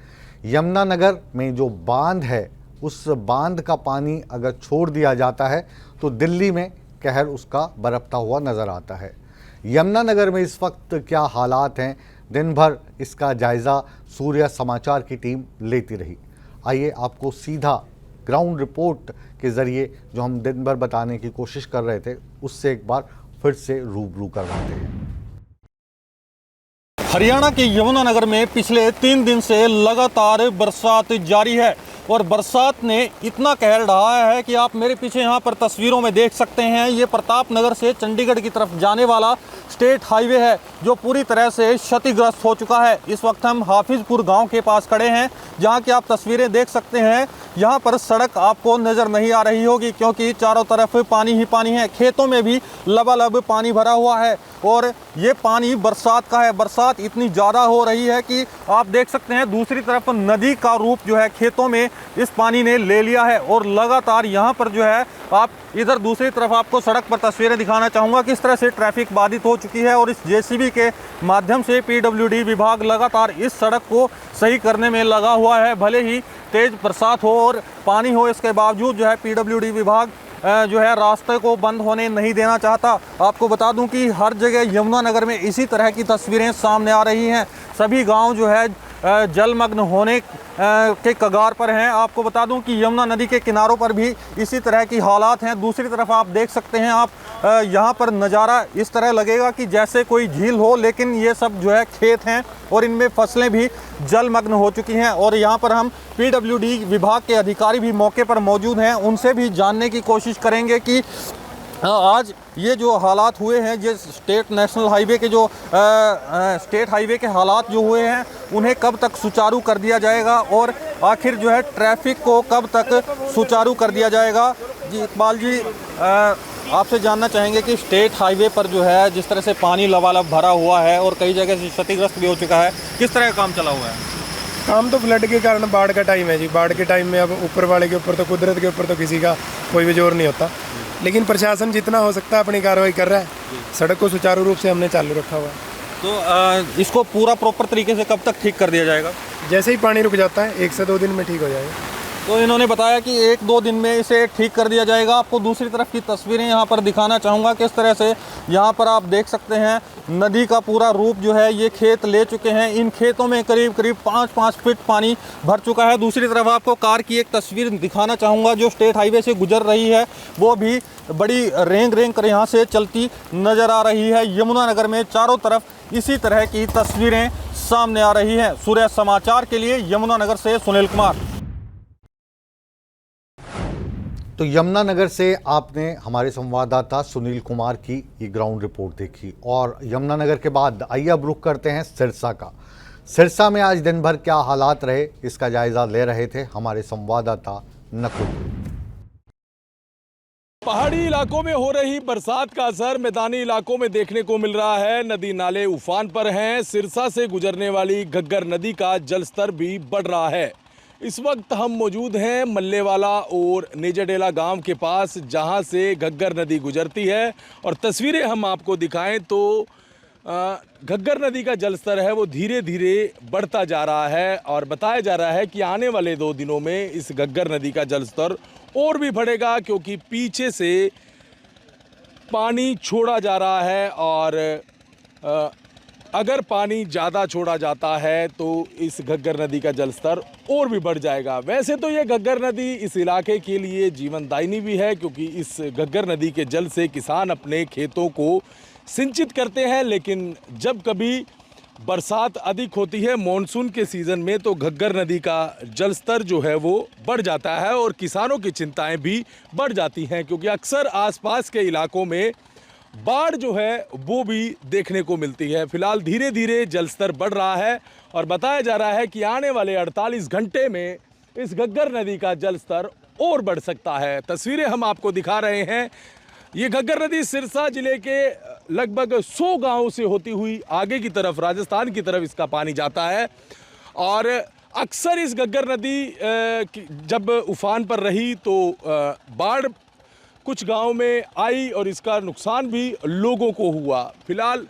यमुना नगर में जो बांध है उस बांध का पानी अगर छोड़ दिया जाता है तो दिल्ली में कहर उसका बरपता हुआ नज़र आता है। यमुना नगर में इस वक्त क्या हालात हैं, दिन भर इसका जायज़ा सूर्य समाचार की टीम लेती रही। आइए आपको सीधा ग्राउंड रिपोर्ट के ज़रिए जो हम दिन भर बताने की कोशिश कर रहे थे उससे एक बार फिर से रूबरू करवाते हैं। हरियाणा के यमुनानगर में पिछले 3 दिन से लगातार बरसात जारी है और बरसात ने इतना कहर ढाया है कि आप मेरे पीछे यहाँ पर तस्वीरों में देख सकते हैं। ये प्रताप नगर से चंडीगढ़ की तरफ जाने वाला स्टेट हाईवे है जो पूरी तरह से क्षतिग्रस्त हो चुका है। इस वक्त हम हाफिजपुर गांव के पास खड़े हैं जहाँ की आप तस्वीरें देख सकते हैं। यहाँ पर सड़क आपको नज़र नहीं आ रही होगी क्योंकि चारों तरफ पानी ही पानी है। खेतों में भी लबालब पानी भरा हुआ है और ये पानी बरसात का है। बरसात इतनी ज़्यादा हो रही है कि आप देख सकते हैं दूसरी तरफ नदी का रूप जो है खेतों में इस पानी ने ले लिया है और लगातार यहाँ पर जो है आप इधर दूसरी तरफ आपको सड़क पर तस्वीरें दिखाना चाहूँगा किस तरह से ट्रैफिक बाधित हो चुकी है और इस जेसीबी के माध्यम से पीडब्ल्यूडी विभाग लगातार इस सड़क को सही करने में लगा हुआ है। भले ही तेज़ बरसात हो और पानी हो, इसके बावजूद जो है पीडब्ल्यूडी विभाग जो है रास्ते को बंद होने नहीं देना चाहता। आपको बता दूं कि हर जगह यमुनानगर में इसी तरह की तस्वीरें सामने आ रही हैं। सभी गांव जो है जलमग्न होने के कगार पर हैं। आपको बता दूं कि यमुना नदी के किनारों पर भी इसी तरह की हालात हैं। दूसरी तरफ आप देख सकते हैं, आप यहाँ पर नज़ारा इस तरह लगेगा कि जैसे कोई झील हो, लेकिन ये सब जो है खेत हैं और इनमें फसलें भी जलमग्न हो चुकी हैं। और यहाँ पर हम पीडब्ल्यूडी विभाग के अधिकारी भी मौके पर मौजूद हैं, उनसे भी जानने की कोशिश करेंगे कि आज ये जो हालात हुए हैं, ये स्टेट नेशनल हाईवे के जो स्टेट हाईवे के हालात जो हुए हैं उन्हें कब तक सुचारू कर दिया जाएगा और आखिर जो है ट्रैफिक को कब तक सुचारू कर दिया जाएगा। जी इकबाल जी, आपसे जानना चाहेंगे कि स्टेट हाईवे पर जो है जिस तरह से पानी लबालब भरा हुआ है और कई जगह से क्षतिग्रस्त भी हो चुका है, किस तरह का काम चला हुआ है? काम तो फ्लड के कारण बाढ़ का टाइम है जी। बाढ़ के टाइम में अब ऊपर वाले के ऊपर तो कुदरत के ऊपर तो किसी का कोई भी जोर नहीं होता, लेकिन प्रशासन जितना हो सकता है अपनी कार्रवाई कर रहा है। सड़क को सुचारू रूप से हमने चालू रखा हुआ है। तो इसको पूरा प्रॉपर तरीके से कब तक ठीक कर दिया जाएगा? जैसे ही पानी रुक जाता है 1 से 2 दिन में ठीक हो जाएगा। तो इन्होंने बताया कि 1-2 दिन में इसे ठीक कर दिया जाएगा। आपको दूसरी तरफ की तस्वीरें यहाँ पर दिखाना चाहूँगा किस तरह से यहाँ पर आप देख सकते हैं नदी का पूरा रूप जो है ये खेत ले चुके हैं। इन खेतों में करीब 5-5 फीट पानी भर चुका है। दूसरी तरफ आपको कार की एक तस्वीर दिखाना चाहूँगा जो स्टेट हाईवे से गुजर रही है, वो भी बड़ी रेंग कर यहाँ से चलती नज़र आ रही है। यमुनानगर में चारों तरफ इसी तरह की तस्वीरें सामने आ रही हैं। सूर्य समाचार के लिए यमुनानगर से सुनील कुमार। तो यमुनानगर से आपने हमारे संवाददाता सुनील कुमार की ये ग्राउंड रिपोर्ट देखी और यमुनानगर के बाद आइए अब रुख करते हैं सिरसा का। सिरसा में आज दिन भर क्या हालात रहे, इसका जायजा ले रहे थे हमारे संवाददाता नकुल। पहाड़ी इलाकों में हो रही बरसात का असर मैदानी इलाकों में देखने को मिल रहा है। नदी नाले उफान पर हैं। सिरसा से गुजरने वाली घग्गर नदी का जलस्तर भी बढ़ रहा है। इस वक्त हम मौजूद हैं मल्लेवाला और नेजाडेला गांव के पास, जहां से घग्गर नदी गुजरती है। और तस्वीरें हम आपको दिखाएं तो घग्गर नदी का जलस्तर है वो धीरे धीरे बढ़ता जा रहा है और बताया जा रहा है कि आने वाले 2 दिनों में इस घग्गर नदी का जलस्तर और भी बढ़ेगा, क्योंकि पीछे से पानी छोड़ा जा रहा है और अगर पानी ज़्यादा छोड़ा जाता है तो इस घग्गर नदी का जलस्तर और भी बढ़ जाएगा। वैसे तो ये घग्गर नदी इस इलाके के लिए जीवनदायिनी भी है, क्योंकि इस घग्गर नदी के जल से किसान अपने खेतों को सिंचित करते हैं। लेकिन जब कभी बरसात अधिक होती है मॉनसून के सीज़न में, तो घग्गर नदी का जलस्तर जो है वो बढ़ जाता है और किसानों की चिंताएं भी बढ़ जाती हैं, क्योंकि अक्सर आसपास के इलाकों में बाढ़ जो है वो भी देखने को मिलती है। फिलहाल धीरे धीरे जलस्तर बढ़ रहा है और बताया जा रहा है कि आने वाले 48 घंटे में इस घग्गर नदी का जलस्तर और बढ़ सकता है। तस्वीरें हम आपको दिखा रहे हैं। ये घग्गर नदी सिरसा जिले के लगभग 100 गांवों से होती हुई आगे की तरफ राजस्थान की तरफ इसका पानी जाता है और अक्सर इस घग्गर नदी जब उफान पर रही तो बाढ़ कुछ गांव में आई और इसका नुकसान भी लोगों को हुआ। फिलहाल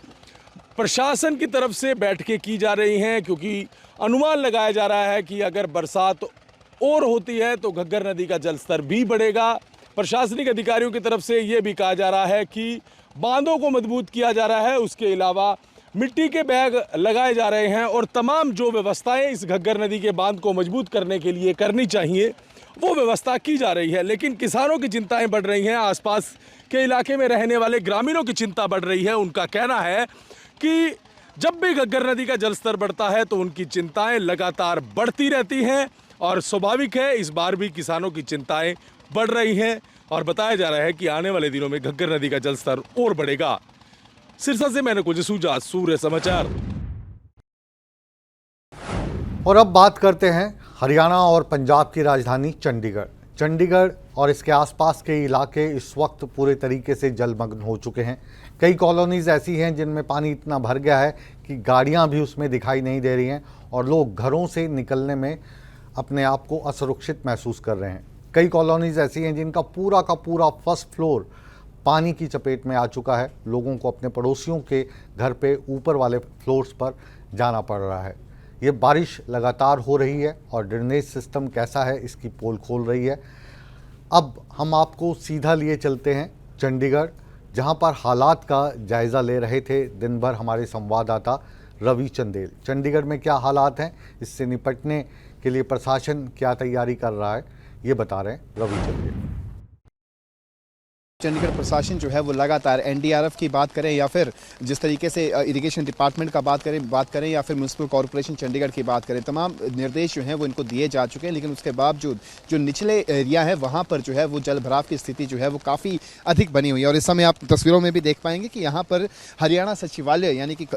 प्रशासन की तरफ से बैठकें की जा रही हैं, क्योंकि अनुमान लगाया जा रहा है कि अगर बरसात और होती है तो घग्गर नदी का जलस्तर भी बढ़ेगा। प्रशासनिक अधिकारियों की तरफ से ये भी कहा जा रहा है कि बांधों को मजबूत किया जा रहा है, उसके अलावा मिट्टी के बैग लगाए जा रहे हैं और तमाम जो व्यवस्थाएं इस घग्गर नदी के बांध को मजबूत करने के लिए करनी चाहिए वो व्यवस्था की जा रही है। लेकिन किसानों की चिंताएं बढ़ रही हैं, आसपास के इलाके में रहने वाले ग्रामीणों की चिंता बढ़ रही है। उनका कहना है कि जब भी घग्गर नदी का जलस्तर बढ़ता है तो उनकी चिंताएं लगातार बढ़ती रहती हैं और स्वाभाविक है इस बार भी किसानों की चिंताएं बढ़ रही हैं और बताया जा रहा है कि आने वाले दिनों में घग्गर नदी का जलस्तर और बढ़ेगा। सिरसा से मैंने कुछ सूझा, सूर्य समाचार। और अब बात करते हैं हरियाणा और पंजाब की राजधानी चंडीगढ़। चंडीगढ़ और इसके आसपास के इलाके इस वक्त पूरे तरीके से जलमग्न हो चुके हैं। कई कॉलोनीज़ ऐसी हैं जिनमें पानी इतना भर गया है कि गाड़ियां भी उसमें दिखाई नहीं दे रही हैं और लोग घरों से निकलने में अपने आप को असुरक्षित महसूस कर रहे हैं। कई कॉलोनीज ऐसी हैं जिनका पूरा का पूरा फर्स्ट फ्लोर पानी की चपेट में आ चुका है। लोगों को अपने पड़ोसियों के घर पे ऊपर वाले फ्लोर्स पर जाना पड़ रहा है। ये बारिश लगातार हो रही है और ड्रेनेज सिस्टम कैसा है इसकी पोल खोल रही है। अब हम आपको सीधा लिए चलते हैं चंडीगढ़, जहां पर हालात का जायज़ा ले रहे थे दिन भर हमारे संवाददाता रवि चंदेल। चंडीगढ़ में क्या हालात हैं, इससे निपटने के लिए प्रशासन क्या तैयारी कर रहा है, ये बता रहे हैं रवि चंदेल। चंडीगढ़ प्रशासन जो है वो लगातार एनडीआरएफ की बात करें या फिर जिस तरीके से इरिगेशन डिपार्टमेंट का बात करें या फिर म्युनिसिपल कॉर्पोरेशन चंडीगढ़ की बात करें, तमाम निर्देश जो हैं वो इनको दिए जा चुके हैं। लेकिन उसके बावजूद जो निचले एरिया है वहाँ पर जो है वो जल भराव की स्थिति जो है वो काफ़ी अधिक बनी हुई है। और इस समय आप तस्वीरों में भी देख पाएंगे कि यहाँ पर हरियाणा सचिवालय, यानी कि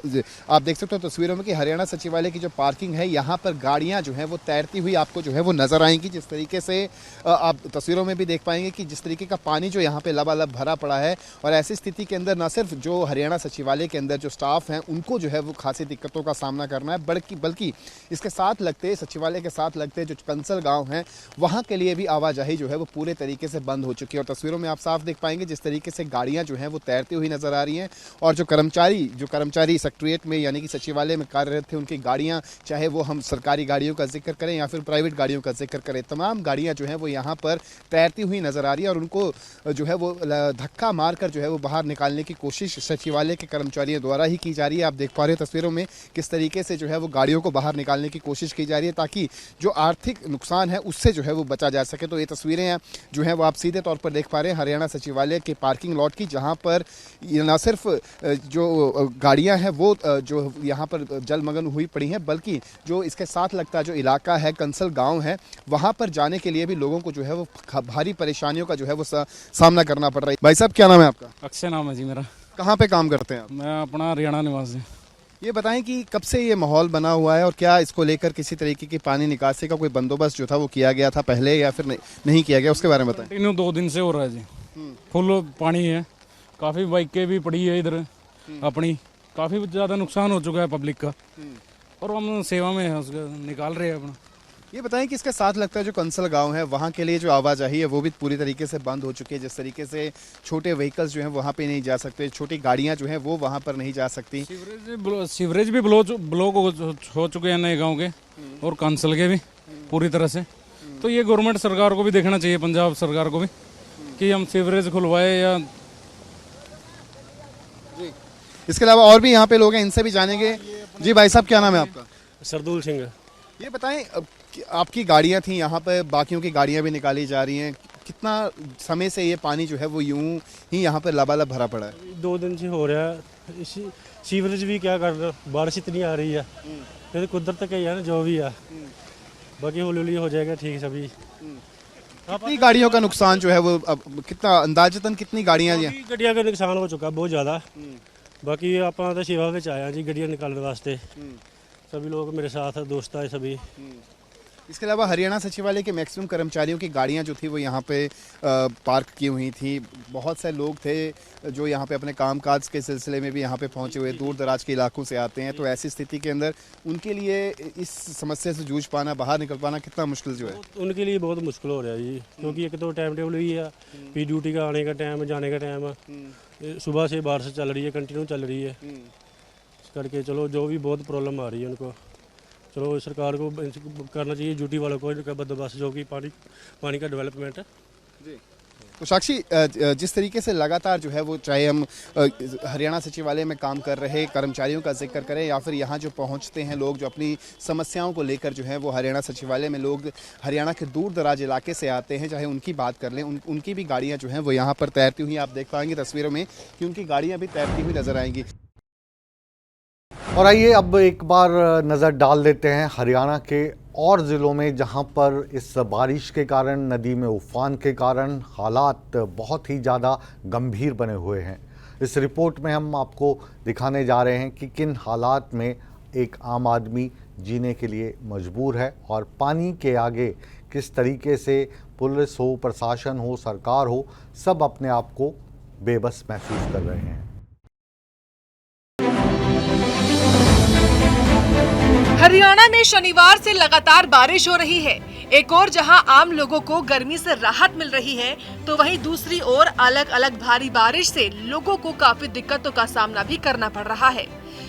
आप देख सकते हो तस्वीरों में कि हरियाणा सचिवालय की जो पार्किंग है यहाँ पर गाड़ियाँ जो है वो तैरती हुई आपको जो है वो नजर आएंगी। जिस तरीके से आप तस्वीरों में भी देख पाएंगे कि जिस तरीके का पानी जो यहाँ पे लबालब भरा पड़ा है। और ऐसी स्थिति के अंदर न सिर्फ जो हरियाणा सचिवालय के अंदर जो स्टाफ हैं उनको जो है वो खासी दिक्कतों का सामना करना है, बल्कि इसके साथ लगते सचिवालय के साथ लगते जो कंसल गांव हैं वहां के लिए भी आवाजाही जो है वो पूरे तरीके से बंद हो चुकी है। और तस्वीरों में आप साफ देख पाएंगे जिस तरीके से गाड़ियां जो हैं वो तैरती हुई नजर आ रही हैं। और जो कर्मचारी सेक्रेटरीट में यानी कि सचिवालय में कार्यरत थे उनकी गाड़ियां, चाहे वो हम सरकारी गाड़ियों का जिक्र करें या फिर प्राइवेट गाड़ियों का जिक्र करें, तमाम गाड़ियां जो है वो यहाँ पर तैरती हुई नजर आ रही है। और उनको जो है वो धक्का मारकर जो है वो बाहर निकालने की कोशिश सचिवालय के कर्मचारियों द्वारा ही की जा रही है। आप देख पा रहे हो तस्वीरों में किस तरीके से जो है वो गाड़ियों को बाहर निकालने की कोशिश की जा रही है ताकि जो आर्थिक नुकसान है उससे जो है वो बचा जा सके। तो ये तस्वीरें हैं जो है वो आप सीधे तौर पर देख पा रहे हैं हरियाणा सचिवालय के पार्किंग लॉट की, जहाँ पर न सिर्फ जो गाड़ियाँ हैं वो जो यहाँ पर जलमग्न हुई पड़ी हैं, बल्कि जो इसके साथ लगता जो इलाका है कंसल गाँव है वहाँ पर जाने के लिए भी लोगों को जो है वो भारी परेशानियों का जो है वो सामना करना पड़ रहा है। भाई साहब क्या नाम है आपका? अक्षय नाम है जी मेरा। कहाँ पे काम करते हैं आप? मैं अपना हरियाणा निवासी। ये बताएं कि कब से ये माहौल बना हुआ है और क्या इसको लेकर किसी तरीके की पानी निकासी का कोई बंदोबस्त जो था वो किया गया था पहले या फिर नहीं किया गया, उसके बारे में बताएं। कंटिन्यू 2 दिन से हो रहा है जी, फुल पानी है, काफ़ी बाइकें भी पड़ी है इधर अपनी, काफ़ी ज़्यादा नुकसान हो चुका है पब्लिक का और हम सेवा में है उसका निकाल रहे हैं अपना। ये बताएं कि इसके साथ लगता है जो कंसल गांव है वहाँ के लिए जो आवाजाही है वो भी पूरी तरीके से बंद हो चुकी है। जिस तरीके से छोटे व्हीकल्स जो हैं वहाँ पे नहीं जा सकते, छोटी गाड़ियाँ जो हैं वो वहाँ पर नहीं जा सकती। सीवरेज भी ब्लॉक हो चुके हैं नए गांव के और कंसल के भी पूरी तरह से। तो ये गवर्नमेंट सरकार को भी देखना चाहिए, पंजाब सरकार को भी, कि हम सीवरेज खुलवाए या। इसके अलावा और भी यहाँ पे लोग हैं, इनसे भी जानेंगे। जी भाई साहब क्या नाम है आपका? सरदूल सिंह। ये बताएं आपकी गाड़ियाँ थी यहाँ पर, बाकियों की गाड़ियाँ भी निकाली जा रही हैं, कितना समय से ये पानी जो है वो यूं ही यहाँ पर लबालब भरा पड़ा है? 2 दिन से हो रहा है। सीवरेज भी क्या कर रहा, बारिश इतनी आ रही है, फिर कुदरत का ही है ना जो भी है, बाकी हौली हौली हो जाएगा ठीक सभी। कितनी गाड़ियों का नुकसान जो है वो कितना अंदाजतन कितनी गाड़ियाँ? गड्डियाँ का नुकसान हो चुका बहुत ज़्यादा, बाकी आप तो सेवा में आया जी गड्डियाँ निकालने वास्ते, सभी लोग मेरे साथ दोस्त आए सभी। इसके अलावा हरियाणा सचिवालय के मैक्सिमम कर्मचारियों की गाड़ियां जो थी वो यहाँ पे पार्क की हुई थी। बहुत से लोग थे जो यहाँ पे अपने कामकाज के सिलसिले में भी यहाँ पे पहुँचे हुए, दूर दराज के इलाकों से आते हैं। तो ऐसी स्थिति के अंदर उनके लिए इस समस्या से जूझ पाना, बाहर निकल पाना कितना मुश्किल जो है? उनके लिए बहुत मुश्किल हो रहा है जी, क्योंकि एक तो टाइम टेबल भी है, फिर ड्यूटी का आने का टाइम, जाने का टाइम, सुबह से बारिश चल रही है, कंटिन्यू चल रही है, इस करके चलो जो भी बहुत प्रॉब्लम आ रही है उनको, चलो सरकार को करना चाहिए, ड्यूटी वालों को इनका बंदोबस्त जो कि पानी का डेवलपमेंट है जी। तो साक्षी, जिस तरीके से लगातार जो है वो, चाहे हम हरियाणा सचिवालय में काम कर रहे कर्मचारियों का जिक्र करें या फिर यहाँ जो पहुँचते हैं लोग जो अपनी समस्याओं को लेकर जो है वो हरियाणा सचिवालय में लोग हरियाणा के दूर दराज इलाके से आते हैं, चाहे उनकी बात कर लें, उनकी भी गाड़ियाँ जो हैं वो यहाँ पर तैरती हुई आप देख पाएंगे तस्वीरों में कि उनकी गाड़ियाँ भी तैरती हुई नजर आएंगी। और आइए अब एक बार नज़र डाल देते हैं हरियाणा के और ज़िलों में, जहां पर इस बारिश के कारण, नदी में उफान के कारण हालात बहुत ही ज़्यादा गंभीर बने हुए हैं। इस रिपोर्ट में हम आपको दिखाने जा रहे हैं कि किन हालात में एक आम आदमी जीने के लिए मजबूर है और पानी के आगे किस तरीके से पुलिस हो, प्रशासन हो, सरकार हो, सब अपने आप को बेबस महसूस कर रहे हैं। हरियाणा में शनिवार से लगातार बारिश हो रही है। एक और जहां आम लोगों को गर्मी से राहत मिल रही है, तो वहीं दूसरी ओर अलग अलग भारी बारिश से लोगों को काफी दिक्कतों का सामना भी करना पड़ रहा है।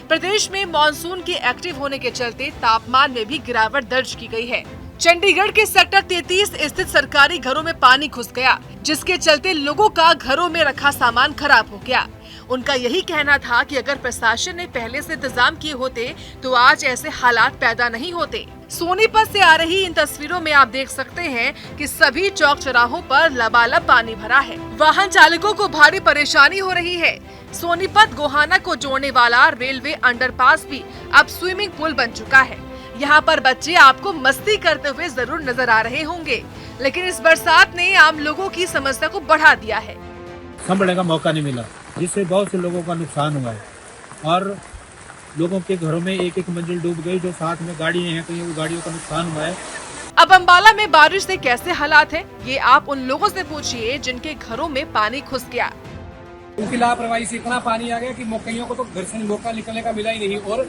प्रदेश में मानसून के एक्टिव होने के चलते तापमान में भी गिरावट दर्ज की गई है। चंडीगढ़ के सेक्टर 33 स्थित सरकारी घरों में पानी घुस गया, जिसके चलते लोगों का घरों में रखा सामान खराब हो गया। उनका यही कहना था कि अगर प्रशासन ने पहले से इंतजाम किए होते तो आज ऐसे हालात पैदा नहीं होते। सोनीपत से आ रही इन तस्वीरों में आप देख सकते हैं कि सभी चौक चौराहों पर लबालब पानी भरा है। वाहन चालकों को भारी परेशानी हो रही है। सोनीपत गोहाना को जोड़ने वाला रेलवे अंडरपास भी अब स्विमिंग पूल बन चुका है। यहाँ पर बच्चे आपको मस्ती करते हुए जरूर नजर आ रहे होंगे, लेकिन इस बरसात ने आम लोगों की समस्या को बढ़ा दिया है। संभलने का मौका नहीं मिला, जिससे बहुत से लोगों का नुकसान हुआ है और लोगों के घरों में एक एक मंजिल डूब गई। जो साथ में गाड़ियां हैं, कहीं वो गाड़ियों का नुकसान हुआ है। अब अम्बाला में बारिश से कैसे हालात है, ये आप उन लोगों से पूछिए जिनके घरों में पानी घुस गया। उनकी लापरवाही से इतना पानी आ गया कि कईयों को तो घर से मौका निकलने का मिला ही नहीं, और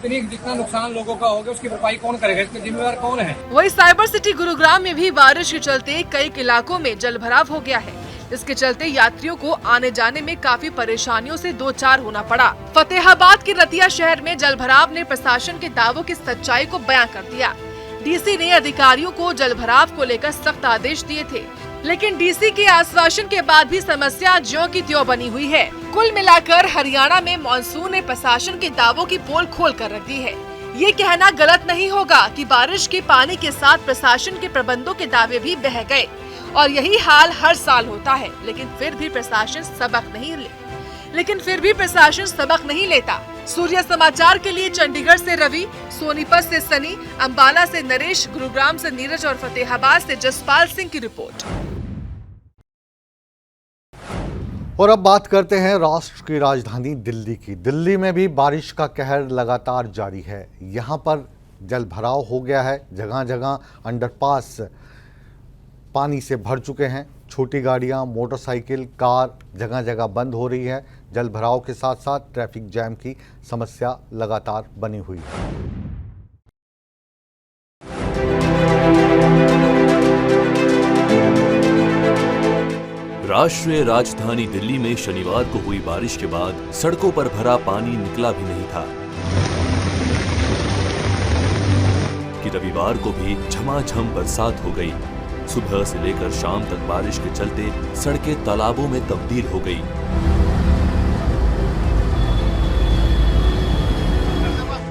जितना नुकसान लोगों का हो गया उसकी भरपाई कौन करेगा, इसके जिम्मेदार कौन है। वही साइबर सिटी गुरुग्राम में भी बारिश के चलते कई इलाकों में जलभराव हो गया है, इसके चलते यात्रियों को आने जाने में काफी परेशानियों से दो चार होना पड़ा। फतेहाबाद के रतिया शहर में जलभराव ने प्रशासन के दावों की सच्चाई को बयां कर दिया। डीसी ने अधिकारियों को जलभराव को लेकर सख्त आदेश दिए थे, लेकिन डीसी के आश्वासन के बाद भी समस्या ज्यों की त्यों बनी हुई है। कुल मिलाकर हरियाणा में मानसून ने प्रशासन के दावों की पोल खोल कर रख दी है। ये कहना गलत नहीं होगा कि बारिश के पानी के साथ प्रशासन के प्रबंधों के दावे भी बह गए, और यही हाल हर साल होता है। लेकिन फिर भी प्रशासन सबक नहीं लेता। सूर्य समाचार के लिए चंडीगढ़ से रवि, सोनीपत से सनी, अंबाला से नरेश, गुरुग्राम से नीरज और फतेहाबाद से जसपाल सिंह की रिपोर्ट। और अब बात करते हैं राष्ट्र की राजधानी दिल्ली की। दिल्ली में भी बारिश का कहर लगातार जारी है। यहाँ पर जलभराव हो गया है, जगह जगह अंडरपास पानी से भर चुके हैं। छोटी गाड़ियां, मोटरसाइकिल, कार जगह जगह बंद हो रही है। जलभराव के साथ साथ ट्रैफिक जैम की समस्या लगातार बनी हुई है। राष्ट्रीय राजधानी दिल्ली में शनिवार को हुई बारिश के बाद सड़कों पर भरा पानी निकला भी नहीं था कि रविवार को भी झमाझम बरसात हो गई। सुबह से लेकर शाम तक बारिश के चलते सड़कें तालाबों में तब्दील हो गई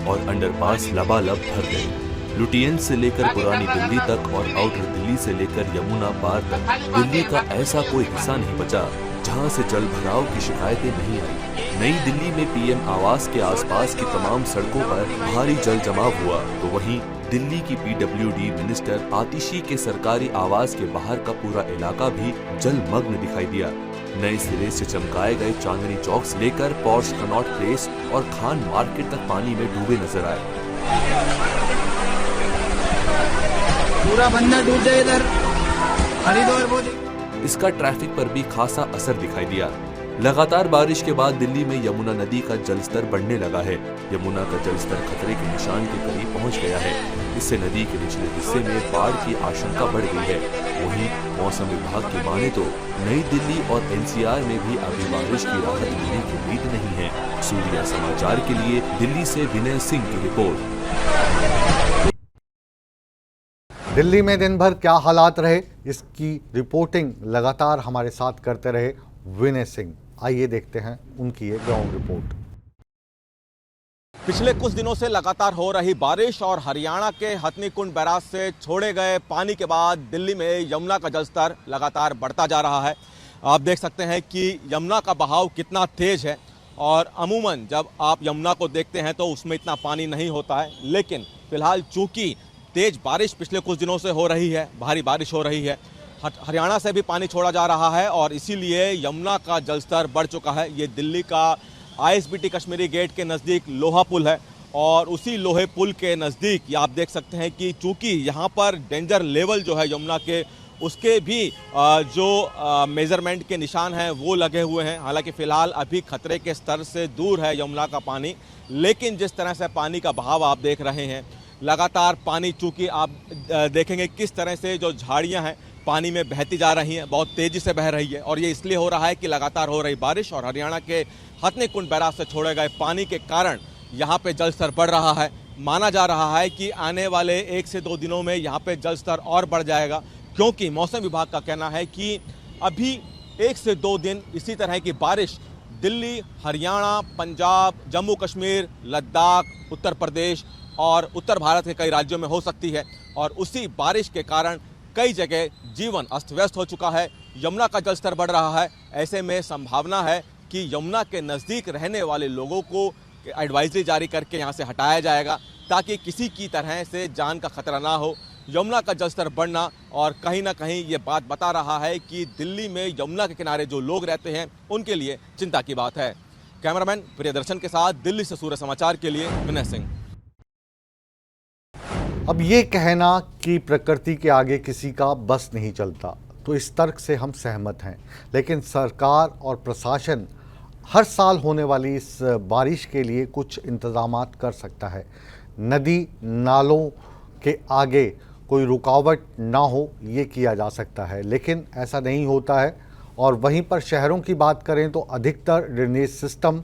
और अंडरपास लबालब भर गए। लुटियंस से लेकर पुरानी दिल्ली तक और आउटर दिल्ली से लेकर यमुना पार तक दिल्ली का ऐसा कोई हिस्सा नहीं बचा जहां से जल भराव की शिकायतें नहीं आई। नई दिल्ली में पीएम आवास के आसपास की तमाम सड़कों पर भारी जल जमाव हुआ, तो वहीं दिल्ली की पीडब्ल्यूडी मिनिस्टर आतिशी के सरकारी आवास के बाहर का पूरा इलाका भी जलमग्न दिखाई दिया। नए सिरे से चमकाए गए चांदनी चौक से लेकर पॉर्श कनॉट प्लेस और खान मार्केट तक पानी में डूबे नजर आए। पूरा बंदर डूब जाए इधर हरिद्वार। इसका ट्रैफिक पर भी खासा असर दिखाई दिया। लगातार बारिश के बाद दिल्ली में यमुना नदी का जलस्तर बढ़ने लगा है। यमुना का जलस्तर खतरे के निशान के करीब पहुंच गया है। इससे नदी के निचले हिस्से में बाढ़ की आशंका बढ़ गई है। वहीं मौसम विभाग की माने तो नई दिल्ली और एनसीआर में भी अभी बारिश की राहत मिलने की उम्मीद नहीं है। सूर्या समाचार के लिए दिल्ली से विनय सिंह की रिपोर्ट। दिल्ली में दिन भर क्या हालात रहे, इसकी रिपोर्टिंग लगातार हमारे साथ करते रहे विनय सिंह। आइए देखते हैं उनकी ये ग्राउंड रिपोर्ट। पिछले कुछ दिनों से लगातार हो रही बारिश और हरियाणा के हथनीकुंड बैराज से छोड़े गए पानी के बाद दिल्ली में यमुना का जलस्तर लगातार बढ़ता जा रहा है। आप देख सकते हैं कि यमुना का बहाव कितना तेज है और अमूमन जब आप यमुना को देखते हैं तो उसमें इतना पानी नहीं होता है, लेकिन फिलहाल चूंकि तेज बारिश पिछले कुछ दिनों से हो रही है, भारी बारिश हो रही है, हरियाणा से भी पानी छोड़ा जा रहा है और इसीलिए यमुना का जलस्तर बढ़ चुका है। ये दिल्ली का आईएसबीटी कश्मीरी गेट के नज़दीक लोहा पुल है और उसी लोहे पुल के नज़दीक आप देख सकते हैं कि चूंकि यहाँ पर डेंजर लेवल जो है यमुना के, उसके भी जो मेजरमेंट के निशान हैं वो लगे हुए हैं। हालांकि फ़िलहाल अभी खतरे के स्तर से दूर है यमुना का पानी, लेकिन जिस तरह से पानी का बहाव आप देख रहे हैं लगातार पानी, चूंकि आप देखेंगे किस तरह से जो झाड़ियां हैं पानी में बहती जा रही हैं, बहुत तेजी से बह रही है। और ये इसलिए हो रहा है कि लगातार हो रही बारिश और हरियाणा के हथनी कुंड बैराज से छोड़े गए पानी के कारण यहाँ पे जल स्तर बढ़ रहा है। माना जा रहा है कि आने वाले 1 से 2 दिनों में यहाँ पे जल स्तर और बढ़ जाएगा, क्योंकि मौसम विभाग का कहना है कि अभी 1 से 2 दिन इसी तरह की बारिश दिल्ली, हरियाणा, पंजाब, जम्मू कश्मीर, लद्दाख, उत्तर प्रदेश और उत्तर भारत के कई राज्यों में हो सकती है। और उसी बारिश के कारण कई जगह जीवन अस्त व्यस्त हो चुका है। यमुना का जलस्तर बढ़ रहा है। ऐसे में संभावना है कि यमुना के नज़दीक रहने वाले लोगों को एडवाइजरी जारी करके यहाँ से हटाया जाएगा, ताकि किसी की तरह से जान का खतरा ना हो। यमुना का जलस्तर बढ़ना और कहीं ना कहीं ये बात बता रहा है कि दिल्ली में यमुना के किनारे जो लोग रहते हैं उनके लिए चिंता की बात है। कैमरामैन प्रियदर्शन के साथ दिल्ली से सूर्य समाचार के लिए विनय सिंह। अब ये कहना कि प्रकृति के आगे किसी का बस नहीं चलता, तो इस तर्क से हम सहमत हैं, लेकिन सरकार और प्रशासन हर साल होने वाली इस बारिश के लिए कुछ इंतजामात कर सकता है। नदी नालों के आगे कोई रुकावट ना हो, ये किया जा सकता है, लेकिन ऐसा नहीं होता है। और वहीं पर शहरों की बात करें तो अधिकतर ड्रेनेज सिस्टम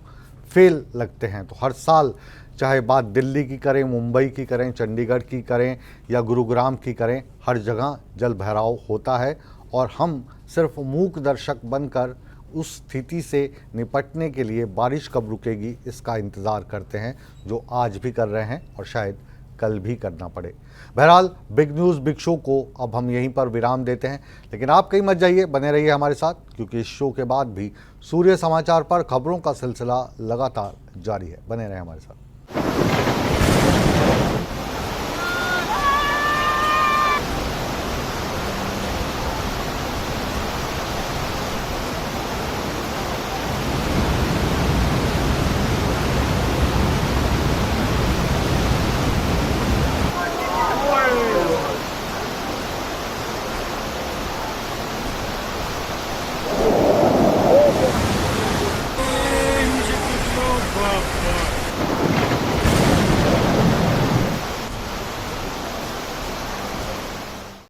फेल लगते हैं। तो हर साल, चाहे बात दिल्ली की करें, मुंबई की करें, चंडीगढ़ की करें या गुरुग्राम की करें, हर जगह जल भराव होता है। और हम सिर्फ मूक दर्शक बनकर उस स्थिति से निपटने के लिए बारिश कब रुकेगी इसका इंतज़ार करते हैं, जो आज भी कर रहे हैं और शायद कल भी करना पड़े। बहरहाल बिग न्यूज़ बिग शो को अब हम यहीं पर विराम देते हैं, लेकिन आप कहीं मत जाइए, बने रहिए हमारे साथ, क्योंकि इस शो के बाद भी सूर्य समाचार पर खबरों का सिलसिला लगातार जारी है। बने रहे हमारे साथ।